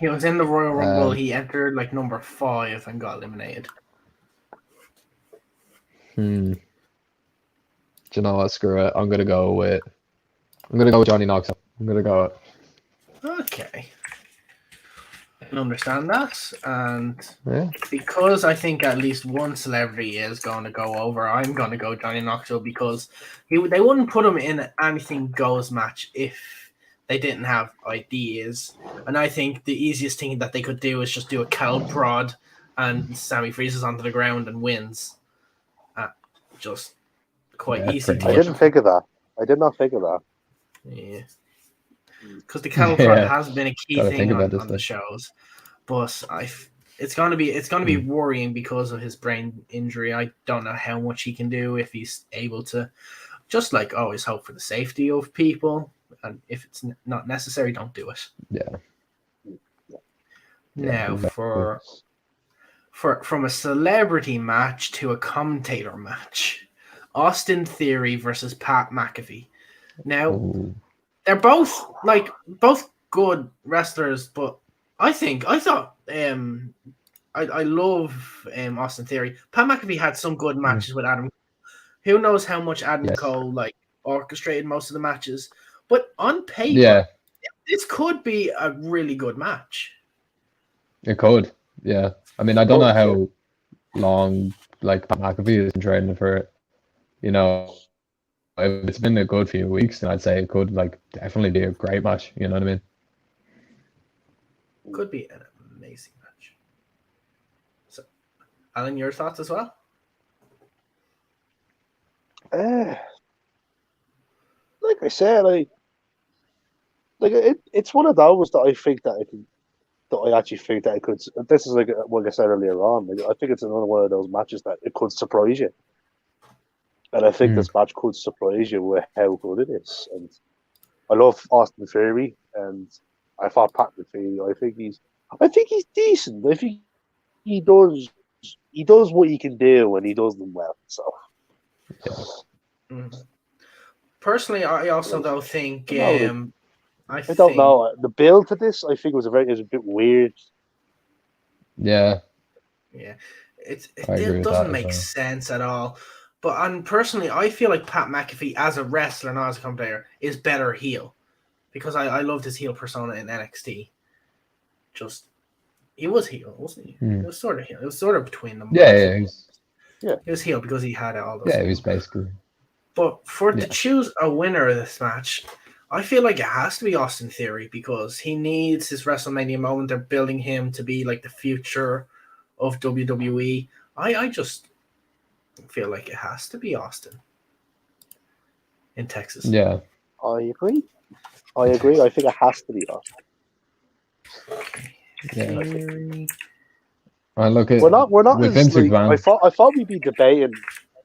was in the Royal Rumble. He entered like number 5 and got eliminated. Do you know what? Screw it. I'm gonna go with Johnny Knoxville. Okay. I can understand that, and because I think at least one celebrity is going to go over, I'm going to go Johnny Knoxville because they wouldn't put him in an anything goes match if they didn't have ideas. And I think the easiest thing that they could do is just do a cow prod, and Sami freezes onto the ground and wins. Just quite easy. I didn't think of that. I did not think of that. Yeah. Because the cattle prod has been a key thing on the shows, but it's gonna be worrying because of his brain injury. I don't know how much he can do if he's able to. Just like always, hope for the safety of people, and if it's not necessary, don't do it. Yeah. Now from a celebrity match to a commentator match, Austin Theory versus Pat McAfee. Now. They're both good wrestlers, but I thought I love Austin Theory. Pat McAfee had some good matches with Adam. Who knows how much Adam Cole like orchestrated most of the matches, but on paper, this could be a really good match. It could, yeah. I mean, I don't know how long like Pat McAfee has been training for it. If it's been a good few weeks, then I'd say it could like definitely be a great match. You know what I mean? Could be an amazing match. So, Alan, your thoughts as well? Like I said, it's one of those that I think that I actually think that it could. This is like what I said earlier on. Like, I think it's another one of those matches that it could surprise you. And I think this match could surprise you with how good it is. And I love Austin Theory, and I thought Pat Mcafee. I think he's decent. I think he does what he can do, and he does them well. So, personally, I also though think I don't know the build to this. I think it was a bit weird. Yeah. It doesn't make sense at all. But personally, I feel like Pat McAfee, as a wrestler, not as a commentator, is better heel. Because I loved his heel persona in NXT. Just He was heel, wasn't he? Hmm. It was sort of heel. It was sort of between them. Yeah, It was heel because he had all those. yeah, he was basically. But to Yeah. choose a winner of this match, I feel like it has to be Austin Theory because he needs his WrestleMania moment. They're building him to be like the future of WWE. I just feel like it has to be Austin in Texas. Yeah. I agree. I think it has to be Austin. Yeah. Theory. I look at We're not with as Vince like, McMahon. I thought we'd be debating.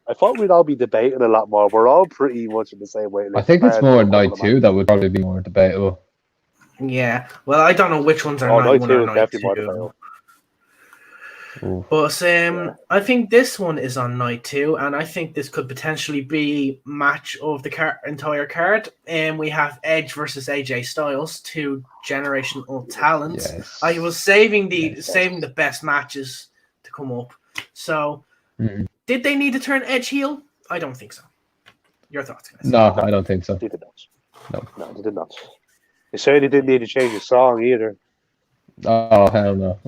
I thought we'd all be debating a lot more. We're all pretty much in the same way. I think it's more night 2 that would probably be more debatable. Yeah. Well, I don't know which ones are night night 1 two or is night definitely more 2. debatable. Ooh. But I think this one is on night 2, and I think this could potentially be match of the entire card. And we have Edge versus AJ Styles, 2 generational talents. Yes. I was saving the best matches to come up. So, did they need to turn Edge heel? I don't think so. Your thoughts, guys? No, I don't think so. They did not. No, they did not. They certainly didn't need to change the song either. Oh, hell no.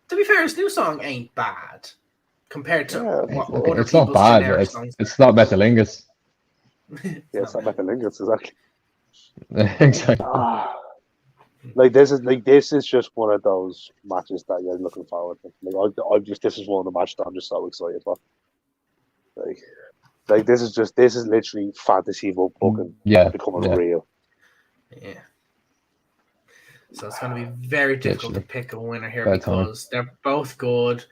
To be fair, his new song ain't bad compared to what Okay, other it's not people's bad. generic songs. It's not Metalingus. Yeah, it's not Metalingus, exactly. Exactly. This is just one of those matches that you're looking forward to. This is one of the matches that I'm just so excited for. This is literally fantasy booking becoming real. Yeah. So it's going to be very difficult to pick a winner here because they're both good,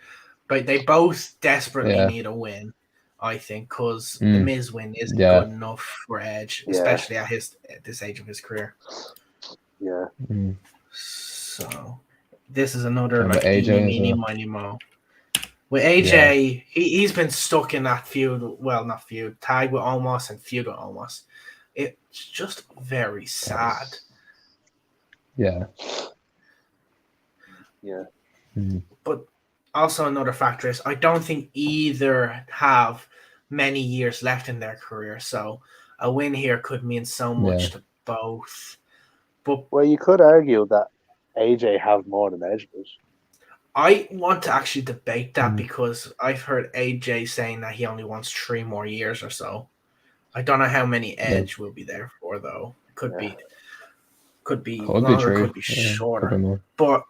but they both desperately need a win, I think, because the Miz win isn't good enough for Edge, especially at this age of his career. Yeah. So this is another like AJ mini mo. With AJ, he's been stuck in that feud. Well, not feud, tag with Omos and feud with Omos. It's just very sad. Yeah. But also another factor is I don't think either have many years left in their career. So a win here could mean so much to both. But well, you could argue that AJ have more than Edge does. I want to actually debate that because I've heard AJ saying that he only wants 3 more years or so. I don't know how many Edge will be there for though. Could be longer, could be shorter. Could be but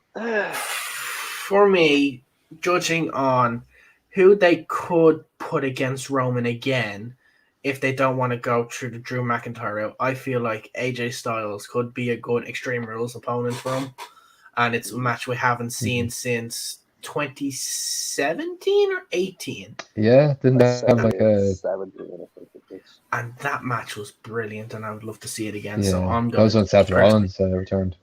for me, judging on who they could put against Roman again, if they don't want to go through the Drew McIntyre route, I feel like AJ Styles could be a good Extreme Rules opponent for him. And it's a match we haven't seen since 2017 or 18. Yeah, didn't they have like a 17? And that match was brilliant, and I would love to see it again. Yeah, so I'm going. That was when Seth Rollins returned.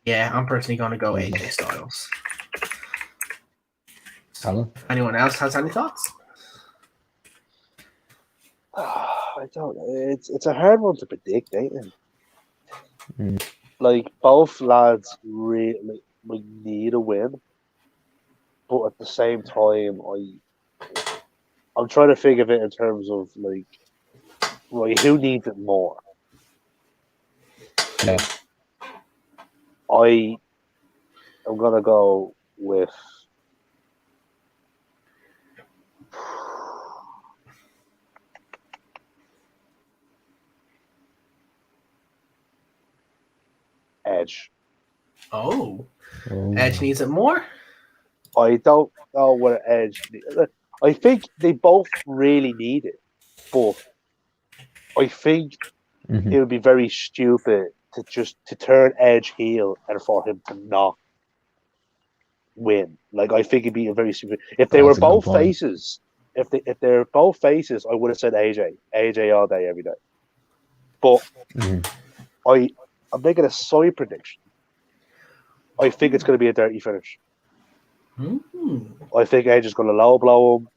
Yeah, I'm personally going to go AJ Styles. Alan? Anyone else has any thoughts? I don't know. It's a hard one to predict, ain't it? Like, both lads really need a win, but at the same time, I'm trying to think of it in terms of like, who needs it more? Yeah. I'm gonna go with Edge. Oh. Edge needs it more? I don't know what Edge needs. I think they both really need it, but I think it would be very stupid to turn Edge heel and for him to not win. Like, I think it'd be a very stupid. If they were both faces, if they're both faces, I would have said AJ all day, every day. But I'm making a side prediction. I think it's going to be a dirty finish. I think Edge is going to low blow him,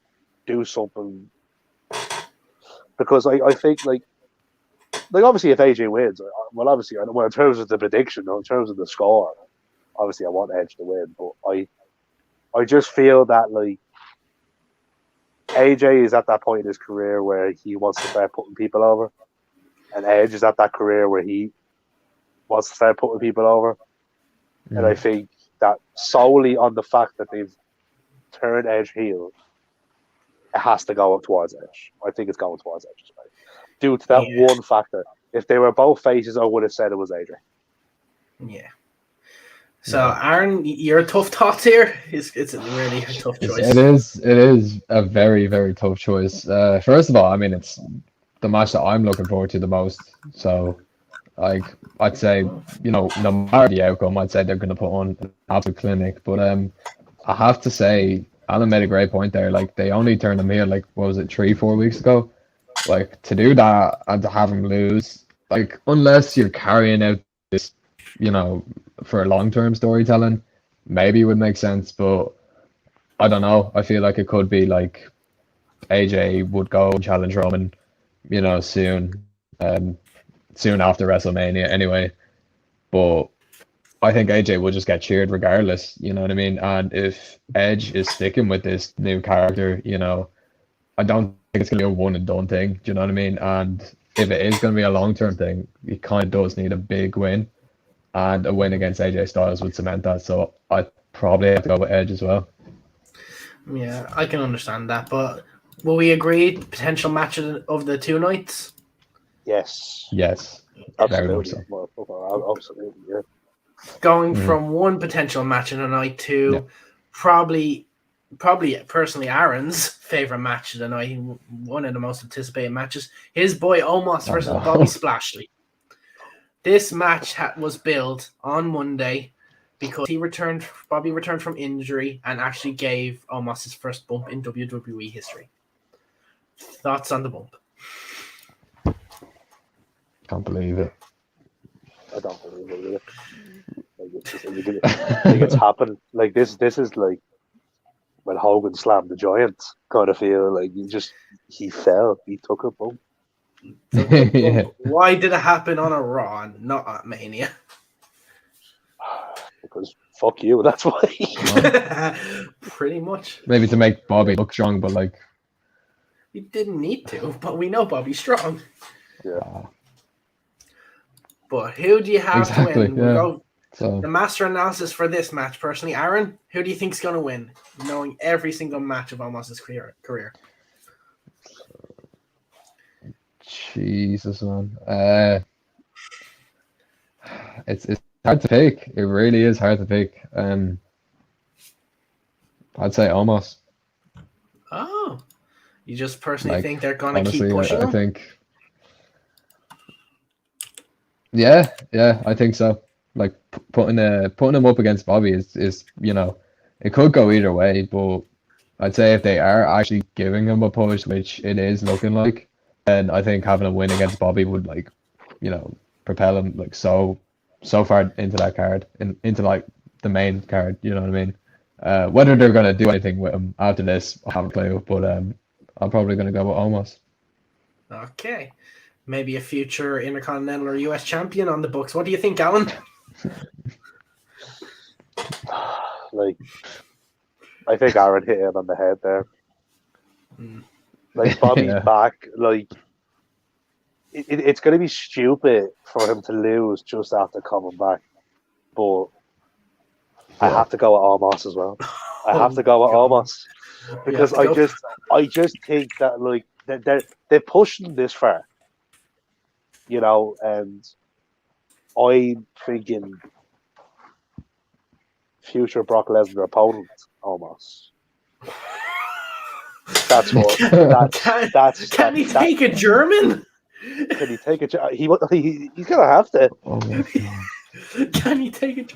do something. Because I think, like obviously, if AJ wins, well, obviously, in terms of the prediction, in terms of the score, obviously, I want Edge to win. But I just feel that, like, AJ is at that point in his career where he wants to start putting people over, and Edge is at that career where he wants to start putting people over. And I think that solely on the fact that they've turned Edge heel, it has to go towards Edge. I think it's going towards Edge, right? Due to that one factor. If they were both faces, I would have said it was AJ. Yeah. So, Aaron, your tough thoughts here? It's a really tough choice. It is a very, very tough choice. First of all, I mean, it's the match that I'm looking forward to the most. So, like, I'd say, no matter the outcome, I'd say they're going to put on an absolute clinic. But I have to say, Alan made a great point there. Like, they only turned him here, like, what was it, 3-4 weeks ago? Like, to do that and to have him lose, like, unless you're carrying out this, for a long-term storytelling, maybe it would make sense. But I don't know. I feel like it could be like AJ would go and challenge Roman, soon after WrestleMania anyway. But I think AJ will just get cheered regardless, you know what I mean? And if Edge is sticking with this new character, I don't think it's going to be a one and done thing, do you know what I mean? And if it is going to be a long-term thing, it kind of does need a big win. And a win against AJ Styles would cement that. So I probably have to go with Edge as well. Yeah, I can understand that. But will we agree potential match of the two nights? Yes. Yes. Absolutely. So. Absolutely, yeah. Going from one potential match in a night to probably personally Aaron's favorite match of the night, one of the most anticipated matches, his boy Omos versus Bobby Splashley. This match was billed on Monday because Bobby returned from injury and actually gave Omos his first bump in WWE history. Thoughts on the bump? Can't believe it. I don't believe it either. Like it's happened. Like this is like when Hogan slammed the Giant. Kind of feel like he fell. He took a bump. Yeah. Why did it happen on a Raw and not at Mania? Because fuck you, that's why. Pretty much. Maybe to make Bobby look strong, but like We didn't need to, but we know Bobby's strong. Yeah. But who do you have to win? Yeah. We'll go So the master analysis for this match, personally. Aaron, who do you think's going to win, knowing every single match of Omos's career? Jesus, man. It's hard to pick. It really is hard to pick. I'd say Omos. Oh, you just personally think they're going to Honestly, keep pushing I him? think. Yeah, I think so. Like putting him up against Bobby is it could go either way, but I'd say if they are actually giving him a push, which it is looking like, then I think having a win against Bobby would propel him so far into that card, into like the main card. You know what I mean? Whether they're gonna do anything with him after this, I haven't a clue. But I'm probably gonna go with Omos. Okay. Maybe a future Intercontinental or US champion on the books. What do you think, Alan? Like, I think Aaron hit him on the head there. Like, Bobby's back. Like, it's going to be stupid for him to lose just after coming back. But I have to go with Omos as well. I have to go with Omos. Because I just think that, like, they're pushing this far. And I'm thinking future Brock Lesnar opponent almost. That's what. Can he take a German? Can he take a? He's gonna have to. Oh my God. Can he take it?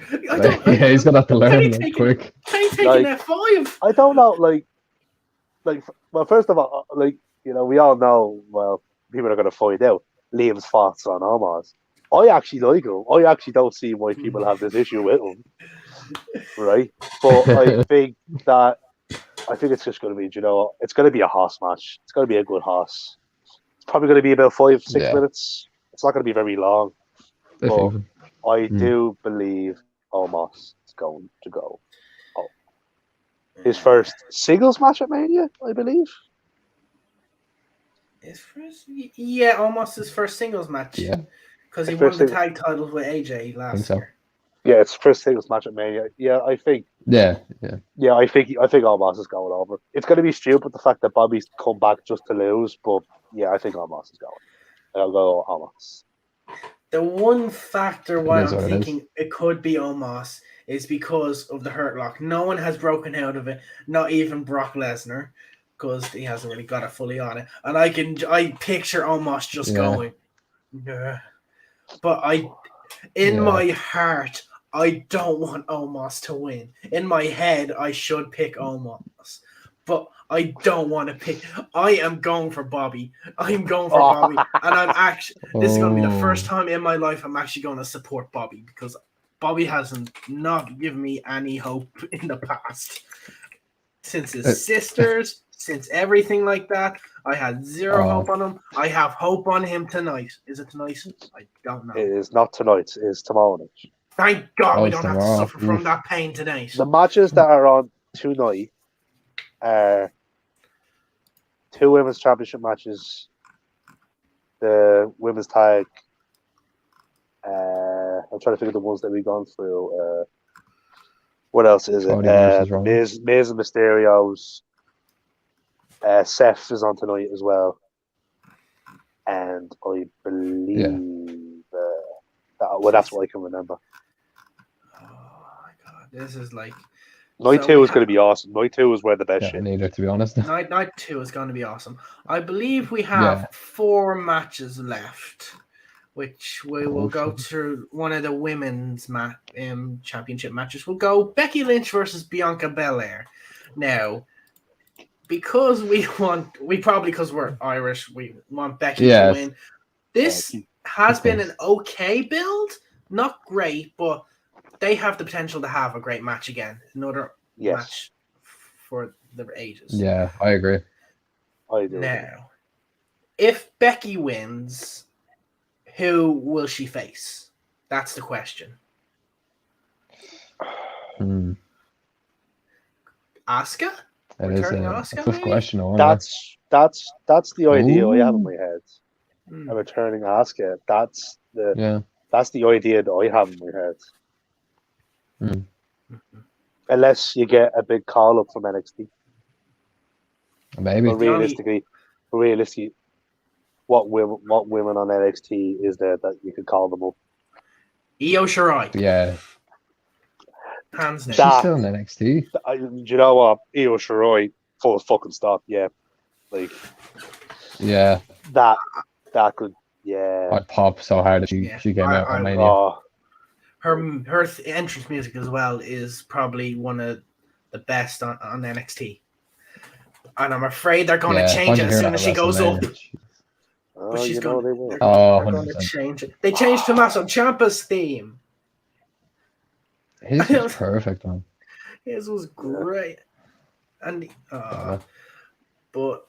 He's gonna have to learn quick. Can he take an F5? I don't know. Like, well, first of all, we all know. Well, people are gonna find out Liam's thoughts on Omos. I actually like him. I actually don't see why people have this issue with him. Right? But I think it's just going to be, it's going to be a hoss match. It's going to be a good hoss. It's probably going to be about 5-6 minutes. It's not going to be very long. But I do believe Omos is going to go. His first singles match at Mania, I believe. His first? Yeah, almost his first singles match. Yeah. Because he won the tag titles with AJ last year. Yeah, it's first singles match at Mania. Yeah, I think Yeah. I think Omos is going over. It's going to be stupid the fact that Bobby's come back just to lose, but yeah, I think Omos is going. I'll go Omos. The one factor why It is I'm what it is. thinking it could be Omos is because of the Hurt Lock. No one has broken out of it, not even Brock Lesnar, because he hasn't really got it fully on it. And I picture Omos just going, "Nah." But in my heart, I don't want Omos to win. In my head, I should pick Omos. But I don't want to pick. I am going for Bobby. I'm going for Bobby. And I'm actually, this is going to be the first time in my life I'm actually going to support Bobby because Bobby hasn't not given me any hope in the past. Since his sisters, since everything like that, I had zero hope on him. I have hope on him tonight. Is it tonight? I don't know. It is not tonight. It is tomorrow night. Thank God we don't have to tomorrow. suffer from that pain tonight. The matches that are on tonight are 2 women's championship matches, the women's tag. I'm trying to think of the ones that we've gone through. What else is it? Cody versus Roman. Miz and Mysterio's. Seth is on tonight as well. And I believe that's what I can remember. Oh my God, this is like Night 2 is going to be awesome. Night 2 is where the best shit. Neither, to be honest. Night 2 is going to be awesome. I believe we have 4 matches left, which we will go through. One of the women's championship matches. We'll go Becky Lynch versus Bianca Belair. Now, because because we're Irish, we want Becky to win. This has been an okay build, not great, but they have the potential to have a great match again. Another match for the ages. Yeah, I agree. I do. Now, if Becky wins, who will she face? That's the question. Asuka? It is a tough question. That's the idea I have in my head. A returning Asuka. That's the idea that I have in my head. Unless you get a big call up from NXT. Maybe. But realistically, what women on NXT is there that you could call them up? Io Shirai. Yeah. Hands down. She's still in NXT. Do you know what? Io Shirai, full fucking stop. Yeah. Like. Yeah. That could. Yeah. I'd pop so hard if she came out on Mania. Her entrance music as well is probably one of the best on NXT. And I'm afraid they're going to change it as soon as she goes up. But she's going to change it. They changed Tommaso Ciampa's theme. His was perfect, man. His was great. And but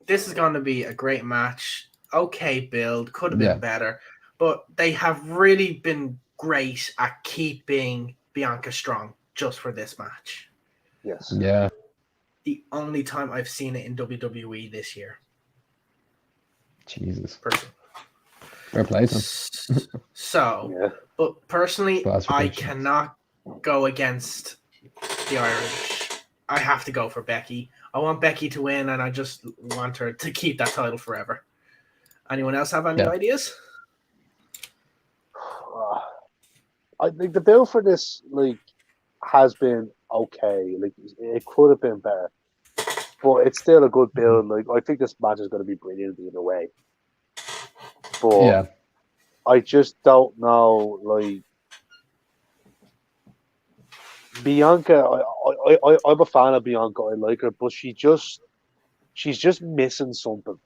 this is going to be a great match. Okay build. Could have been better. But they have really been great at keeping Bianca strong just for this match. Yes. Yeah. The only time I've seen it in WWE this year. Jesus. Personally. Fair play to him. But personally, I cannot go against the Irish. I have to go for Becky. I want Becky to win, and I just want her to keep that title forever. Anyone else have any ideas? I think the build for this has been okay. It could have been better, but it's still a good build. I think this match is going to be brilliant either way. But I just don't know. Bianca, I'm a fan of Bianca. I like her, but she's just missing something,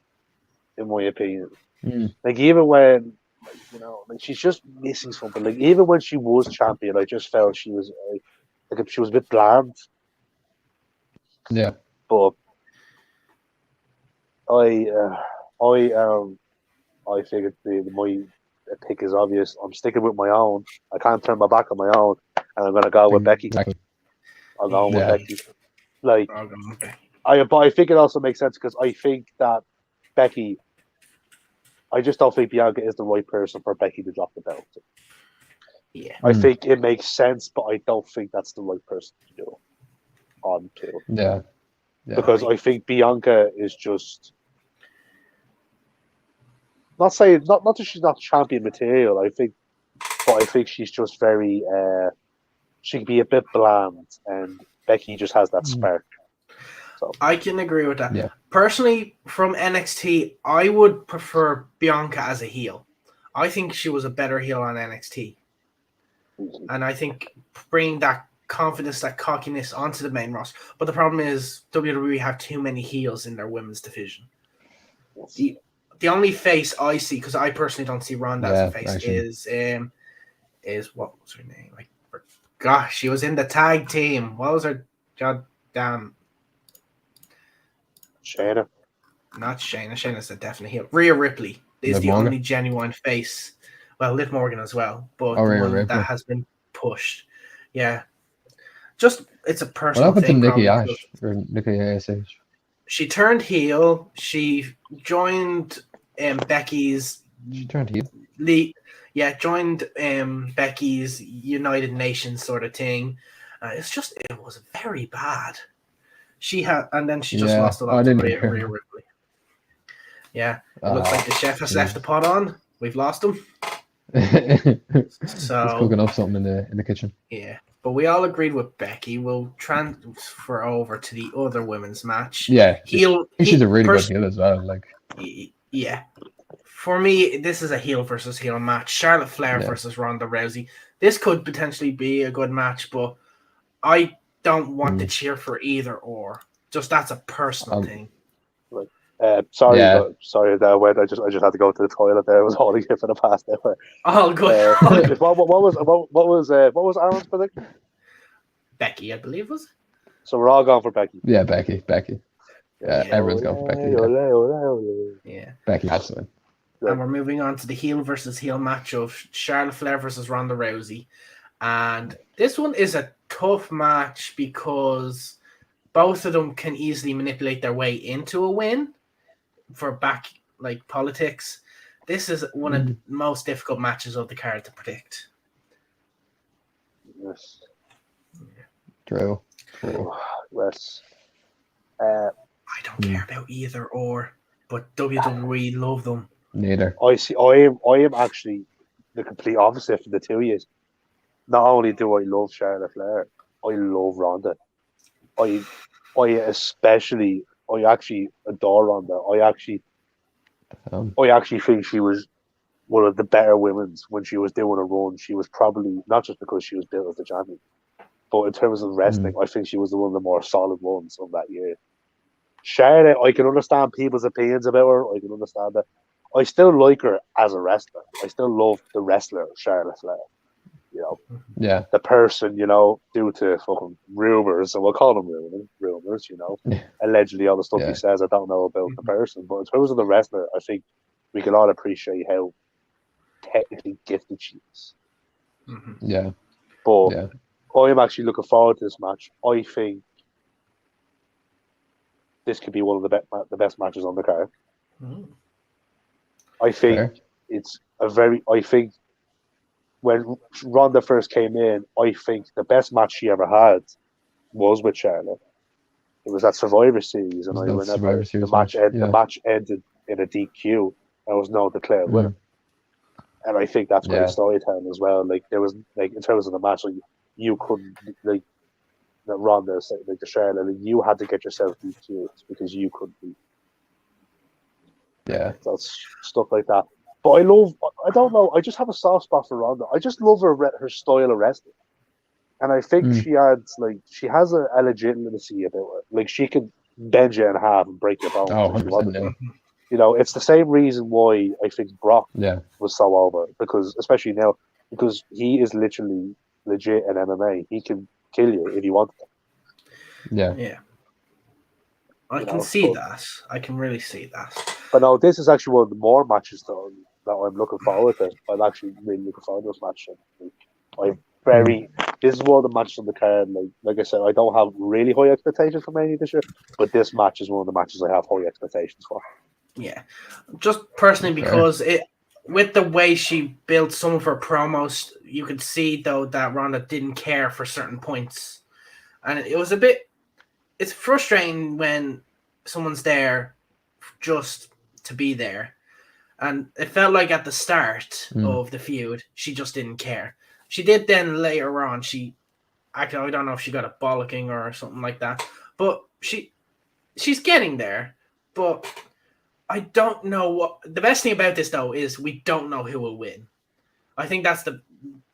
in my opinion. Even when. She's just missing something. Even when she was champion, I just felt she was she was a bit bland. Yeah. But I figured my pick is obvious. I'm sticking with my own. I can't turn my back on my own, and I'm gonna go with Becky. Exactly. I'll go with Becky. But I think it also makes sense because I think that Becky. I just don't think Bianca is the right person for Becky to drop the belt. Yeah. I think it makes sense, but I don't think that's the right person to do it on to. Yeah. Because I think Bianca is just not saying not that she's not champion material. I think she's just very she can be a bit bland, and Becky just has that spark. So I can agree with that. Yeah. Personally, from NXT, I would prefer Bianca as a heel. I think she was a better heel on NXT. And I think bringing that confidence, that cockiness onto the main roster. But the problem is WWE have too many heels in their women's division. The only face I see, because I personally don't see Ronda as a face, actually. is what was her name? Like, gosh, she was in the tag team. What was her goddamn? Shayna. Not Shayna. Shayna's a definite heel. Rhea Ripley is Liv the Morgan. only genuine face. Well, Liv Morgan as well, but Oh, the Rhea one Ripley. that has been pushed. Yeah. Just, it's a What personal happened to thing. Nikki probably, Ash or Nikki ASH? She turned heel. She joined Becky's. She turned heel. Joined Becky's United Nations sort of thing. It was very bad. She had, and then she just lost a lot to Rhea Ripley. Yeah, it looks like the chef has left the pot on. We've lost him. So he's cooking up something in the kitchen. Yeah, but we all agreed with Becky. We'll transfer over to the other women's match. Yeah, she's a really good heel as well. Yeah, for me, this is a heel versus heel match. Charlotte Flair versus Ronda Rousey. This could potentially be a good match, but I don't want to cheer for either or. Just that's a personal thing. Sorry that went. I just had to go to the toilet. There, I was holding it for the past hour. Oh, good. What was Aaron's prediction? Becky, I believe was. So we're all going for Becky. Yeah, Becky. Yeah, everyone's going for Becky. Yeah. Becky, absolutely. And we're moving on to the heel versus heel match of Charlotte Flair versus Ronda Rousey. And this one is a tough match because both of them can easily manipulate their way into a win for politics. This is one of the most difficult matches of the card to predict. Yes. True. Yes. I don't care about either or, but WWE love them. Neither. I am actually the complete opposite for the 2 years. Not only do I love Charlotte Flair, I love Ronda. I actually adore Ronda. I actually think she was one of the better women's when she was doing a run. She was probably not just because she was built as the champion, but in terms of wrestling, I think she was one of the more solid ones of that year. Charlotte, I can understand people's opinions about her. I can understand that. I still like her as a wrestler. I still love the wrestler Charlotte Flair. Yeah. The person, due to fucking rumors, and we'll call them rumors, allegedly all the stuff he says, I don't know about the person, but in terms of the wrestler, I think we can all appreciate how technically gifted she is. Yeah. But I am actually looking forward to this match. I think this could be one of the best matches on the card. I think I think when Ronda first came in, I think the best match she ever had was with Charlotte. It was that Survivor Series, and I remember the match ended in a DQ, and there was no declared winner. And I think that's great storytelling as well. Like there was, in terms of the match, you couldn't Ronda, the Charlotte, you had to get yourself DQ'd because you couldn't beat. Yeah, that's stuff like that. But I don't know, I just have a soft spot for Ronda. I just love her style of wrestling. And I think she has a legitimacy about her. Like, she can bend you in half and break your bones. Oh, 100%. It's the same reason why I think Brock was so over. Because, especially now, because he is literally legit in MMA. He can kill you if he wanted to. Yeah. I can see that. I can really see that. But no, this is actually one of the more matches that I'm looking forward to. I'm actually really looking forward to this match. This is one of the matches on the card. Like I said, I don't have really high expectations for Mania this year, but this match is one of the matches I have high expectations for. Yeah, just personally because with the way she built some of her promos, you could see though that Ronda didn't care for certain points, and it was a bit. It's frustrating when someone's there just to be there, and it felt like at the start of the feud she just didn't care. She did then later on. I don't know if she got a bollocking or something like that, but she's getting there, but. I don't know what the best thing about this though is we don't know who will win. I think that's the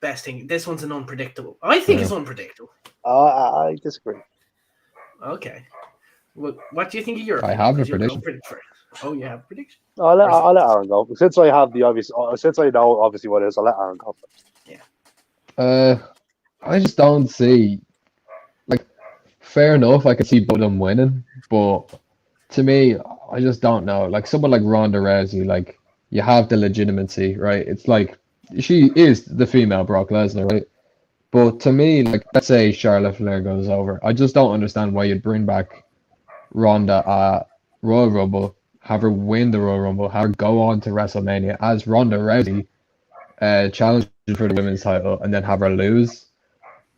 best thing. This one's an unpredictable. I think it's unpredictable. I disagree. Okay. Well, what do you think of your? I have a prediction. Oh, you have a prediction. I'll let Aaron go since I have the obvious. Since I know obviously what it is, I'll let Aaron go first. Yeah. I just don't see. Like, fair enough. I can see both of them winning, but to me, I just don't know. Like someone like Ronda Rousey, like you have the legitimacy, right? It's like she is the female Brock Lesnar, right? But to me, like let's say Charlotte Flair goes over, I just don't understand why you'd bring back Ronda at Royal Rumble, have her win the Royal Rumble, have her go on to WrestleMania as Ronda Rousey, challenge for the women's title, and then have her lose.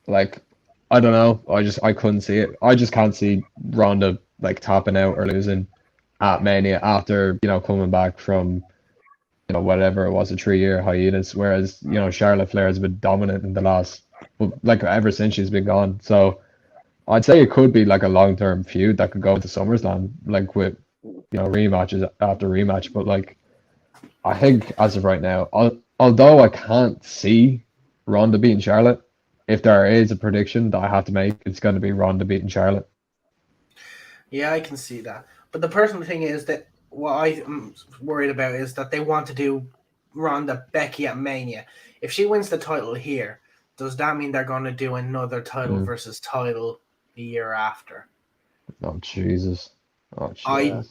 Like, I don't know. I couldn't see it. I just can't see Ronda like tapping out or losing at Mania after, coming back from, whatever it was, a 3-year hiatus. Whereas, Charlotte Flair has been dominant in the last, like ever since she's been gone. So I'd say it could be like a long-term feud that could go into SummerSlam, like with, rematches after rematch. But like, I think as of right now, although I can't see Ronda beating Charlotte, if there is a prediction that I have to make, it's going to be Ronda beating Charlotte. Yeah, I can see that. But the personal thing is that what I'm worried about is that they want to do Ronda Becky at Mania. If she wins the title here, does that mean they're going to do another title versus title the year after? Oh, Jesus. I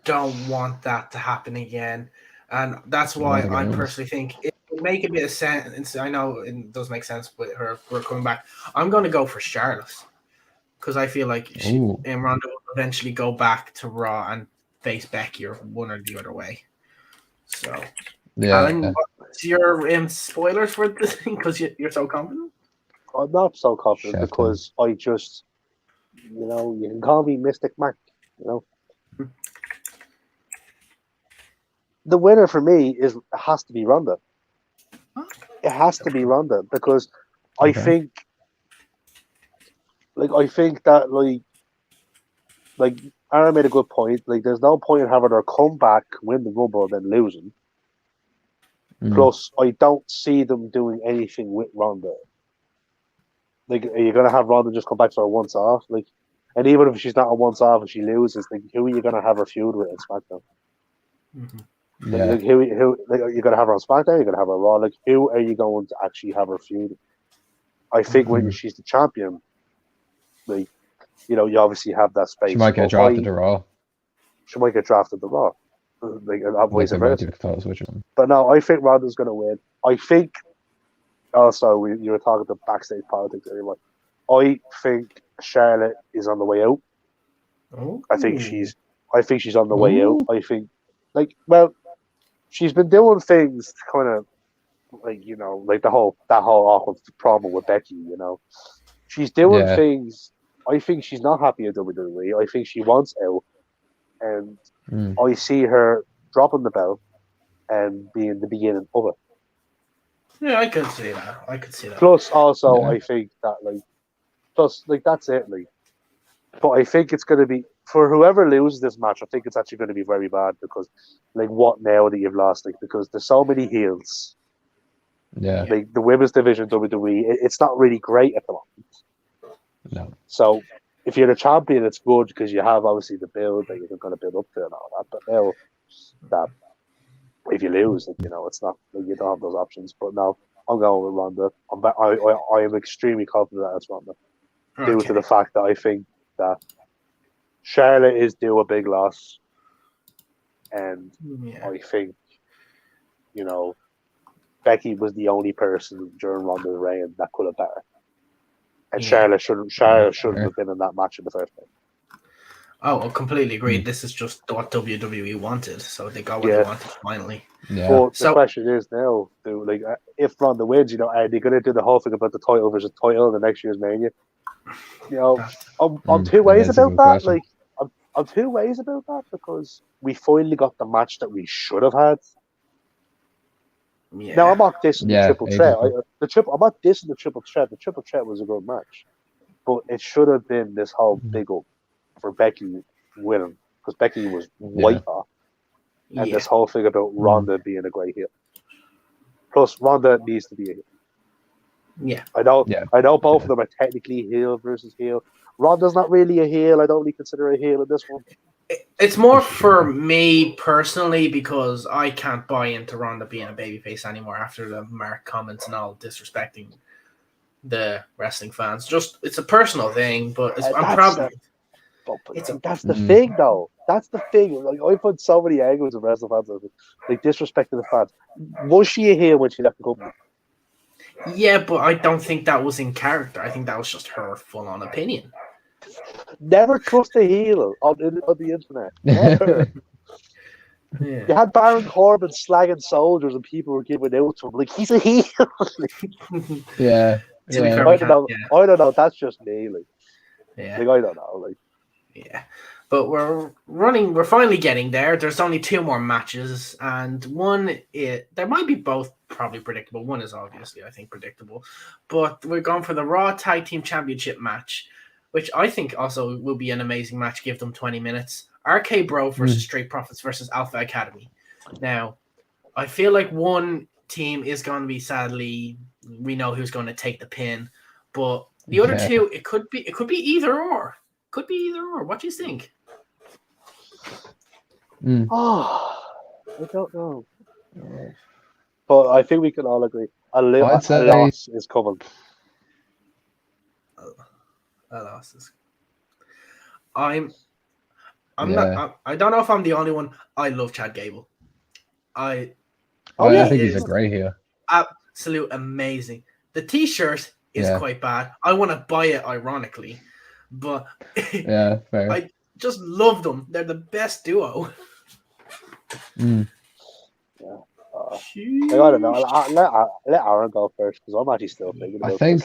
don't want that to happen again. And that's why I personally think it would make a bit of sense. I know it does make sense with her coming back. I'm going to go for Charlotte. Because I feel like Ronda will eventually go back to Raw and face Becky or one or the other way. So, Alan, what's your spoilers for this thing? Because you're so confident? I'm not so confident because I just, you can call me Mystic Mac, The winner for me has to be Ronda. It has to be Ronda because I think that like Aaron made a good point. Like, there's no point in having her come back, win the Rumble, then losing. Plus, I don't see them doing anything with Ronda. Like, are you gonna have Ronda just come back for a once off? Like, and even if she's not a once off and she loses, like, who are you gonna have her feud with in SmackDown? Like, who are you gonna have her on SmackDown? You're gonna have her Raw. Like, who are you going to actually have her feud? I think when she's the champion, like, you obviously have that space. She might get drafted to Raw. She might get drafted to Raw. Like, vice versa. But no, I think Ronda's going to win. I think also you were talking to backstage politics anyway. I think Charlotte is on the way out. I think she's on the way out. I think she's been doing things kind of like, like that whole awkward problem with Becky, She's doing things. I think she's not happy at WWE. I think she wants out. And I see her dropping the belt and being the beginning of it. Yeah, I could see that. Plus, also, I think that, that's it. But I think it's going to be, for whoever loses this match, I think it's actually going to be very bad because, what now that you've lost? Because there's so many heels. Yeah. The women's division, WWE, it's not really great at the moment. No. So, if you're the champion, it's good because you have obviously the build that you're going to build up to and all that. But now that if you lose, it's not you don't have those options. But now I'm going with Ronda. I am extremely confident that it's Ronda due to the fact that I think that Charlotte is due a big loss, and I think Becky was the only person during Ronda's reign that could have better. And Charlotte shouldn't have been in that match in the first place. Oh, I completely agree. This is just what WWE wanted, so they got what Yeah. they wanted finally. Yeah. But the So- question is now, like, if Ronda wins, are they going to do the whole thing about the title versus title in the next year's Mania? I'm two ways that's a about good that. question. Like, I'm two ways about that because we finally got the match that we should have had. Yeah. Now I'm not dissing the triple ages threat. ago. I'm not dissing the triple threat. The triple threat was a good match, but it should have been this whole big up for Becky winning because Becky was white hot, and Yeah. this whole thing about Ronda being a great heel. Plus, Ronda needs to be a heel. Yeah. I know Yeah. both of them are technically heel versus heel. Ronda's not really a heel. I don't really consider her a heel in this one. It's more for me personally because I can't buy into Ronda being a babyface anymore after the Mark comments and all disrespecting the wrestling fans. Just it's a personal thing, but That's the thing, though. That's the thing. Like I put so many angles of wrestling fans, like disrespecting the fans. Was she a heel when she left the company? Yeah, but I don't think that was in character. I think that was just her full-on opinion. Never trust a heel on the internet. Never. Yeah. You had Baron Corbin slagging soldiers, and people were giving out to him like he's a heel. Yeah. To be Yeah. fair, I don't know. That's just me. Yeah. Like I don't know. Like. Yeah. But we're finally getting there. There's only 2 more matches, and there might be both probably predictable. One is obviously, I think, predictable. But we're going for the Raw Tag Team Championship match, which I think also will be an amazing match. Give them 20 minutes. RK Bro versus Street Profits versus Alpha Academy. Now, I feel like one team is going to be, sadly, we know who's going to take the pin, but the other two, it could be either or. Could be either or. What do you think? Oh, I don't know. But I think we can all agree a loss is coming. A loss is. I'm not. I don't know if I'm the only one. I love Chad Gable. I think he's a great heel. Absolute amazing. The T-shirt is quite bad. I want to buy it, ironically, but yeah, fair. I just love them. They're the best duo. Yeah. I don't know. Let Aaron go first because I'm actually still thinking about this.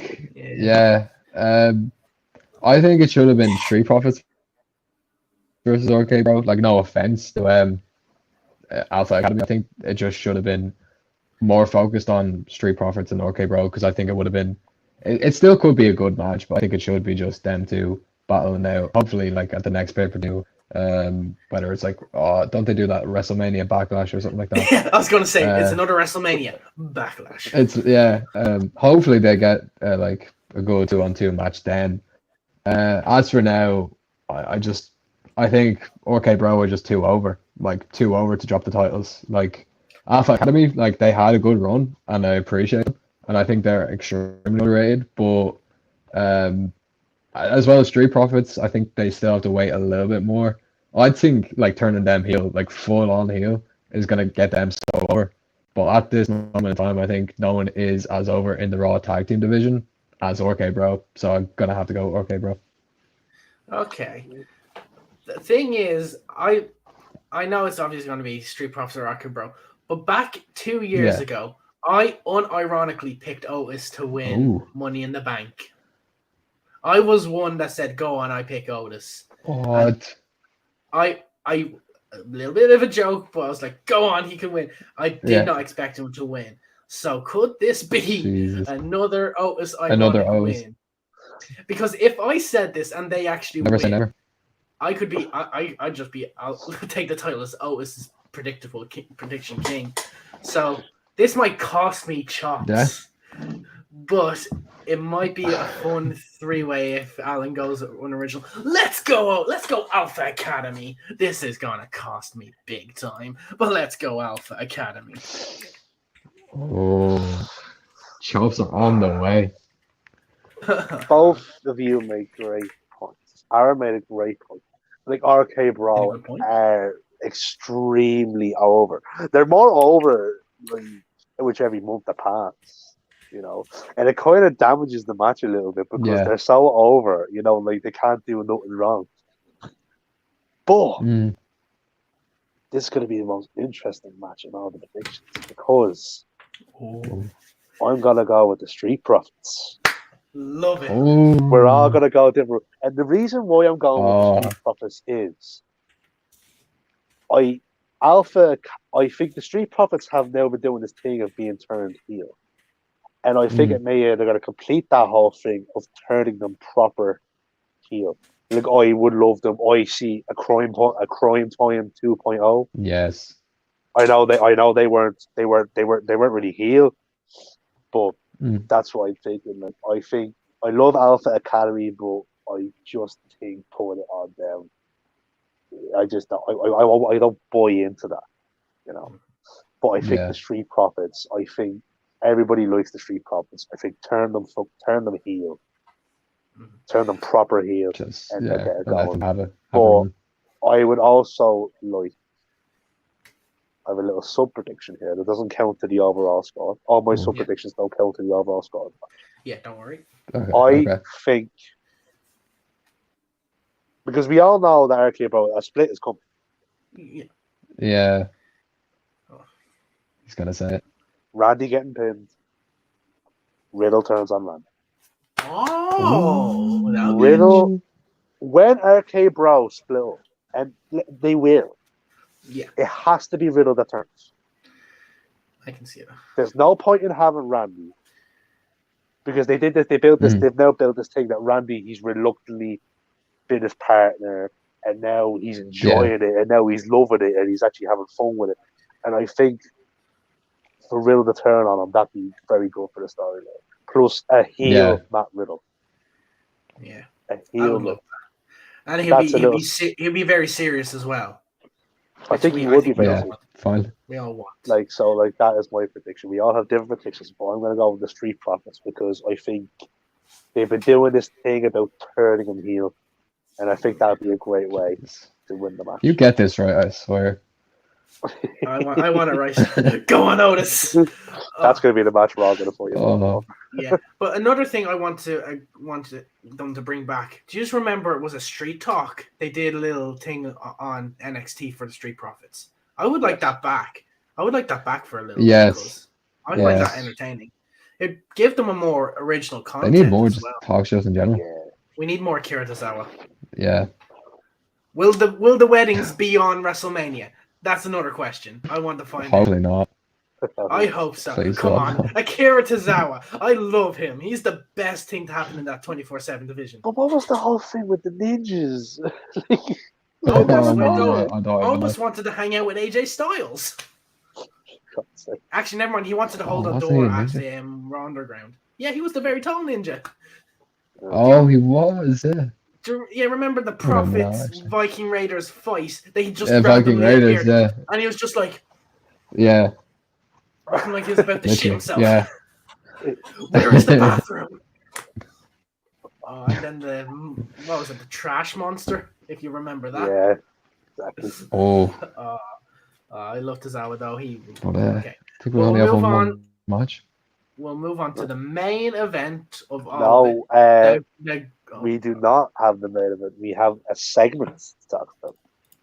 I think it should have been Street Profits versus RK Bro. Like, no offense to Alpha Academy. I think it just should have been more focused on Street Profits and RK Bro because I think it would have been. It still could be a good match, but I think it should be just them two battling out. Hopefully, like at the next pay-per-view. Whether it's like, don't they do that WrestleMania Backlash or something like that? I was gonna say it's another WrestleMania Backlash. It's hopefully they get like a good 2-on-2 match then. As for now, I think RK Bro are just too over to drop the titles. Like Alpha Academy, like they had a good run and I appreciate it, and I think they're extremely underrated. But as well as Street Profits, I think they still have to wait a little bit more. I think like turning them heel, like full on heel, is gonna get them so over. But at this moment in time, I think no one is as over in the Raw Tag Team division as RK Bro. So I'm gonna have to go RK Bro. Okay. The thing is, I know it's obviously going to be Street Profits or RK Bro, but back 2 years ago, I unironically picked Otis to win Money in the Bank. I was one that said, "Go on, I pick Otis." What? I a little bit of a joke, but I was like, "Go on, he can win." I did not expect him to win. So could this be another Otis win? Because if I said this and they actually win, I could be. I'd just be. I'll take the title as Otis' prediction king. So this might cost me chops, but it might be a fun 3-way if Alan goes unoriginal. Let's go Alpha Academy. This is gonna cost me big time, but let's go Alpha Academy. Oh, chops are on the way. Both of you make great points. Aaron made a great point. Like RK Bro are extremely over. They're more over whichever month that pass, and it kind of damages the match a little bit because they're so over, like they can't do nothing wrong. But this is going to be the most interesting match in all the predictions because I'm going to go with the Street Profits. Love it. We're all going to go different. And the reason why I'm going with the Street Profits is I think the Street Profits have now been doing this thing of being turned heel. And I think at Mania they're going to complete that whole thing of turning them proper heel. Like I would love them. I see a crime time 2.0. Yes. I know they weren't really heel, but that's what I'm thinking. Like I love Alpha Academy, but I just think putting it on them. I don't buy into that, you know. But I think the Street Profits. I think everybody likes the Street Profits. I think turn them heel, turn them proper heel, and let them have it. But I would also like. I have a little sub prediction here that doesn't count to the overall score. All my sub predictions don't count to the overall score. Yeah, don't worry. I think because we all know that RK Bro a split is coming. Yeah. He's gonna say it. Randy getting pinned. Riddle turns on Randy. Oh, Riddle. When RK Bro split up, and they will. Yeah, it has to be Riddle that turns. I can see it. There's no point in having Randy because they did this. They built this. They've now built this thing that Randy he's reluctantly been his partner, and now he's enjoying it, and now he's loving it, and he's actually having fun with it. And I think for Riddle to turn on him, that'd be very good for the storyline. Plus a heel Matt Riddle. Yeah, a heel. Love that. And he'll be very serious as well. I think he would be very fine. We all want. Like that is my prediction. We all have different predictions, but I'm going to go with the Street Profits because I think they've been doing this thing about turning him heel, and I think that would be a great way to win the match. You get this right, I swear. I want it right. Go on, Otis. That's going to be the match we're all going to put you. Oh no. Yeah, but another thing I want them to bring back. Do you just remember it was a Street Talk? They did a little thing on NXT for the Street Profits. I would like that back. I would like that back for a little. Yes. I find that entertaining. It give them a more original content. They need more talk shows in general. Yeah. We need more Akira Tozawa. Yeah. Will the weddings be on WrestleMania? That's another question. I want to find out. Probably not. I hope so. Please Come God. on. Akira Tozawa. I love him. He's the best thing to happen in that 24/7 division. But what was the whole thing with the ninjas? I almost wanted to hang out with AJ Styles. Actually, never mind. He wanted to hold a door at the Raw Underground. Yeah, he was the very tall ninja. Oh, he was, Yeah, remember the Profits Viking Raiders fight? They just Viking Raiders, and he was just like, looking like he was about to shit himself. Yeah. Where is the bathroom? And then what was it? The Trash Monster, if you remember that. Yeah, exactly. I love Tozawa though. Okay. I think we only have one match. We'll move on to the main event of all. We do not have the main event. We have a segment to talk about.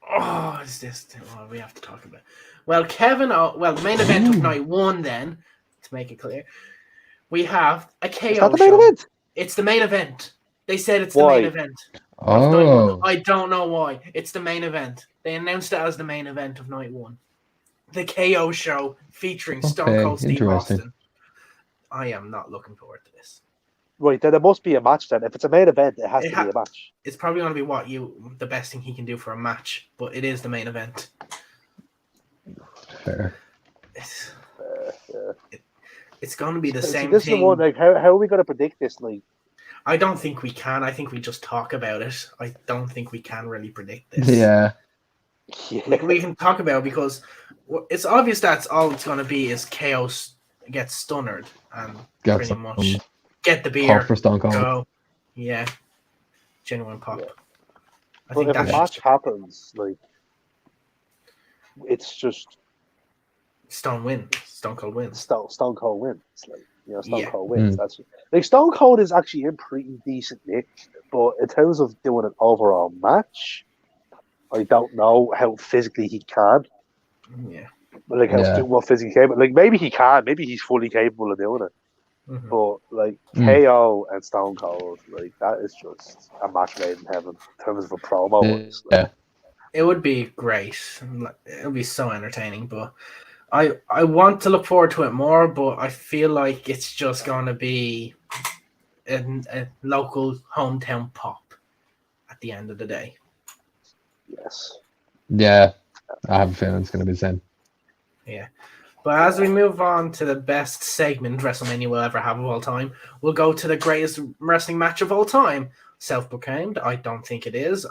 Oh, is this? We have to talk about. Well, the main event of night one. Then, to make it clear, we have a KO. Is that the main event? It's the main event. They said it's the main event. Oh. I don't know why. It's the main event. They announced it as the main event of night one. The KO show featuring Stone Cold Steve Austin. I am not looking forward to this. Right, then there must be a match then. If it's a main event, it has to be a match. It's probably going to be the best thing he can do for a match, but it is the main event. Fair. It's going to be the same this thing. Is the one, like, how are we going to predict this? Like, I don't think we can. I think we just talk about it. I don't think we can really predict this. Yeah. We can talk about it because it's obvious that's all it's going to be is Chaos gets stunnered and pretty much get the beer. Pop for Stone Cold. Go. Yeah. Genuine pop. Yeah. I think if a match happens, like, it's just Stone Cold wins. Stone Cold wins. Like, Stone Cold wins. That's like Stone Cold is actually in pretty decent nick, but in terms of doing an overall match, I don't know how physically he can. Yeah. Like what physically capable. Like maybe he can. Maybe he's fully capable of doing it. Mm-hmm. But like KO and Stone Cold, like that is just a match made in heaven in terms of a promo. Yeah. It would be great. It would be so entertaining, but I want to look forward to it more, but I feel like it's just going to be a local hometown pop at the end of the day. Yes. Yeah. I have a feeling it's going to be the same. Yeah. But as we move on to the best segment WrestleMania will ever have of all time, we'll go to the greatest wrestling match of all time. Self-proclaimed. I don't think it is.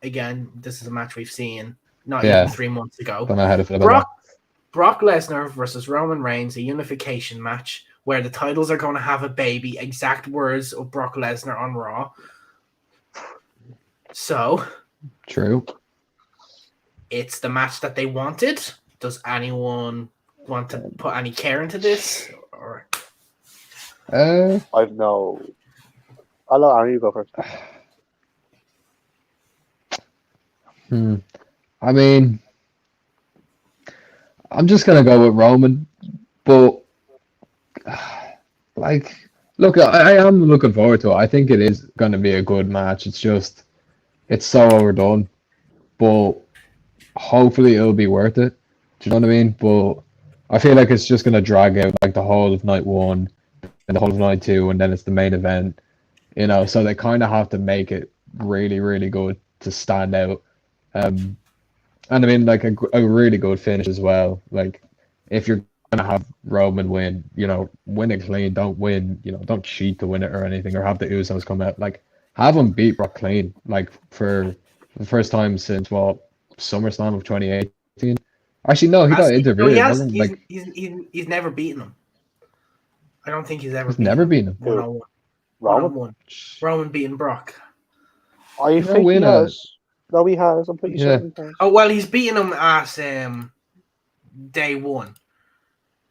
Again, this is a match we've seen not even 3 months ago. Don't know how to feel about Brock Lesnar versus Roman Reigns, a unification match where the titles are going to have a baby. Exact words of Brock Lesnar on Raw. So, true. It's the match that they wanted. Does anyone want to put any care into this? Or I've no. I'll let Aaron, you go first. I mean, I'm just gonna go with Roman, but like, look, I am looking forward to it. I think it is gonna be a good match. It's just, it's so overdone, but hopefully it'll be worth it. Do you know what I mean? But I feel like it's just gonna drag out like the whole of night 1 and the whole of night 2, and then it's the main event. You know, so they kind of have to make it really, really good to stand out. And I mean, like a really good finish as well. Like, if you're gonna have Roman win, you know, win it clean. Don't win, you know, don't cheat to win it or anything, or have the Usos come out. Like, have him beat Brock clean, like for the first time since SummerSlam of 2018. Actually, no, he got interviewed. He's never beaten him. I don't think he's ever. He's never beaten him. 1-on-1. Roman. Roman beating Brock. I think he has. No, he has. I'm pretty sure he has. Oh well, he's beating him at day 1.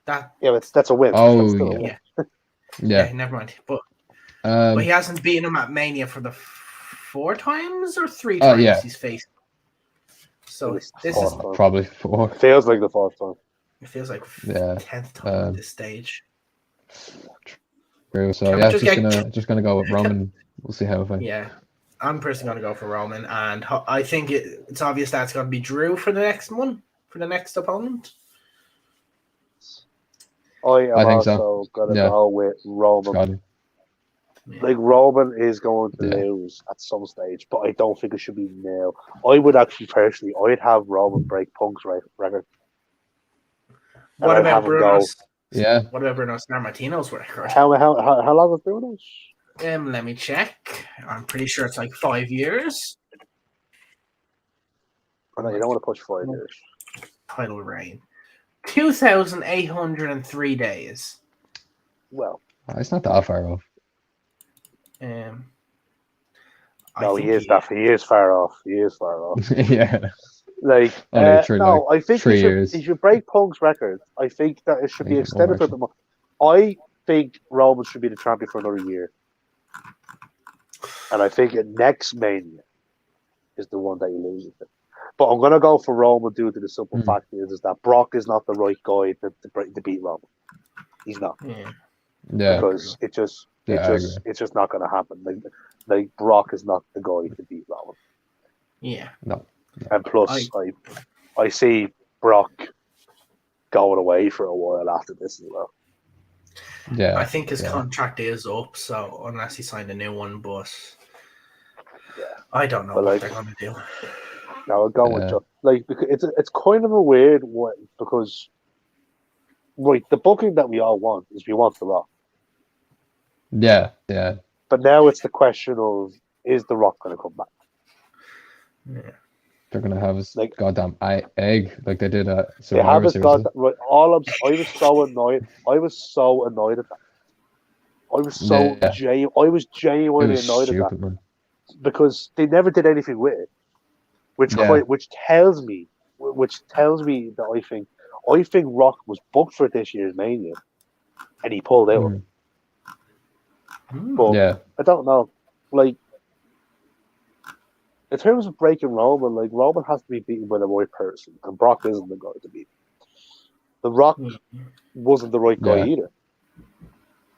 That's a win. Oh yeah. Never mind. But he hasn't beaten him at Mania for the 4 times or 3 times he's faced. So this is probably 4. Feels like the 4th time. It feels like 10th time at this stage. True. So just gonna go with Roman. We'll see how it goes. Yeah, I'm personally gonna go for Roman, and I think it's obvious that it's gonna be Drew for the next one, for the next opponent. I think also gonna go with Roman. Like, Roman is going to lose at some stage, but I don't think it should be now. I would actually personally, I'd have Roman break Punk's record. What about Bruno's? Yeah. What about Bruno Sammartino's record? How long was Bruno's? Let me check. I'm pretty sure it's like 5 years. I know you don't want to push 5 years. Title reign, 2,803 days. Well, it's not that far off. No, he is far off. He is far off. Yeah. Like, I think he should break Punk's record. I think that it should be extended for a bit more. I think Roman should be the champion for another year. And I think next Mania is the one that he loses it. But I'm going to go for Roman due to the simple fact is that Brock is not the right guy to beat Roman. He's not. Yeah. Because it's just not going to happen. Like Brock is not the guy to beat Roman. Yeah. No. And plus, I see Brock going away for a while after this as well. Yeah, I think his contract is up, so unless he signed a new one, but I don't know what they're going to do. No, I'll go with you. Like, it's kind of a weird one because, the booking that we all want is we want The Rock. Yeah. But now it's the question of, is The Rock going to come back? Yeah. They're gonna have his goddamn egg like they did at Survivor Series. They have his goddamn I was so annoyed. I was so annoyed at that. I was genuinely annoyed at that, man. Because they never did anything with it, which tells me that I think Rock was booked for this year's Mania, and he pulled out. But I don't know, like. In terms of breaking Roman, like Roman has to be beaten by the right person, and Brock isn't the guy to beat. The Rock wasn't the right guy Yeah. either.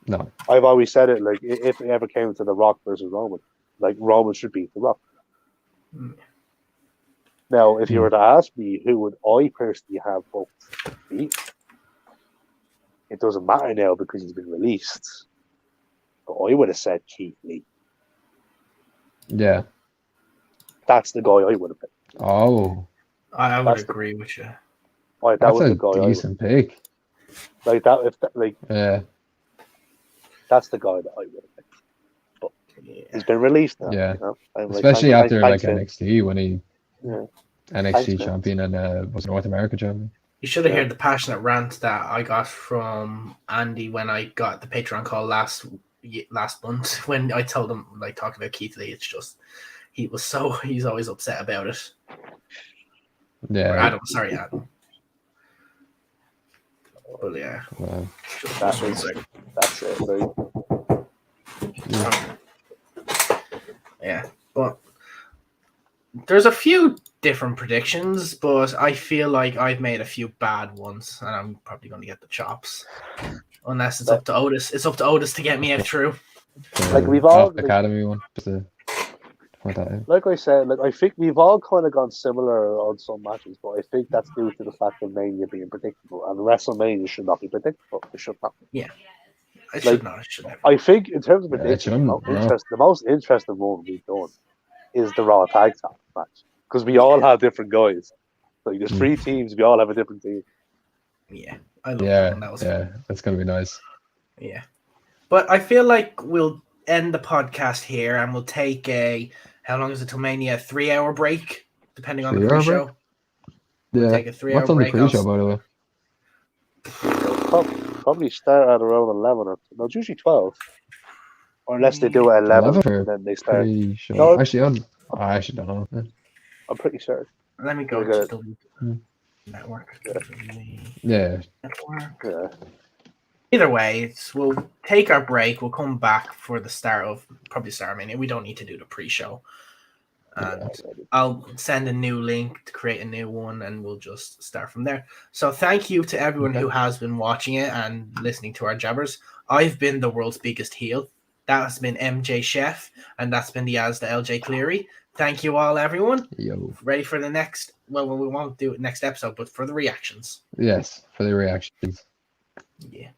No. I've always said it, like, if it ever came to The Rock versus Roman, like, Roman should beat The Rock. Now, if you were to ask me who would I personally have both beat, it doesn't matter now because he's been released. But I would have said Keith Lee. Yeah. That's the guy I would have picked. Oh. I would agree with you. Like, That's was a the guy decent pick. Like that, if that, like, Yeah. that's the guy that I would have picked. But he's been released now. Yeah. You know? I'm Especially like, after thanks, like NXT when he yeah. NXT Thanks, champion and was North America champion. You should have heard the passionate rant that I got from Andy when I got the Patreon call last month when I told him, like, talking about Keith Lee. It's just he's always upset about it. Yeah. Or Adam, sorry, Adam. But yeah, Wow. That's it. Like, yeah, but there's a few different predictions, but I feel like I've made a few bad ones, and I'm probably going to get the chops. Unless it's up to Otis. It's up to Otis to get me out through. like we've all Academy one. Just to point that out. Like I said, like I think we've all kind of gone similar on some matches, but I think that's due to the fact of Mania being predictable, and WrestleMania should not be predictable. It should not. Yeah, it should not. It should never. I think in terms of prediction, the most interesting one we've done is the Raw Tag Team match because we all have different guys. Like there's 3 teams, we all have a different team. Yeah, I love that one. That was fun. That's gonna be nice. Yeah, but I feel like we'll end the podcast here, and we'll take how long is it till Mania? 3-hour break, depending on the pre-show. Yeah. We'll take a 3-hour What's on break. The pre-show, by the way? Probably start at around 11 or no, it's usually 12. Or unless they do it at 11 and then they start. No, actually, I actually don't know. Yeah. I'm pretty sure. Let me go to the network. Yeah. Network. Yeah. Either way, we'll take our break. We'll come back for the start of Mania. We don't need to do the pre-show. And I'll send a new link to create a new one, and we'll just start from there. So thank you to everyone who has been watching it and listening to our jabbers. I've been the world's biggest heel. That has been MJ Chef, and that's been the LJ Cleary. Thank you all, everyone. Yo. Ready for the next? Well, we won't do it next episode, but for the reactions. Yes, for the reactions. Yeah.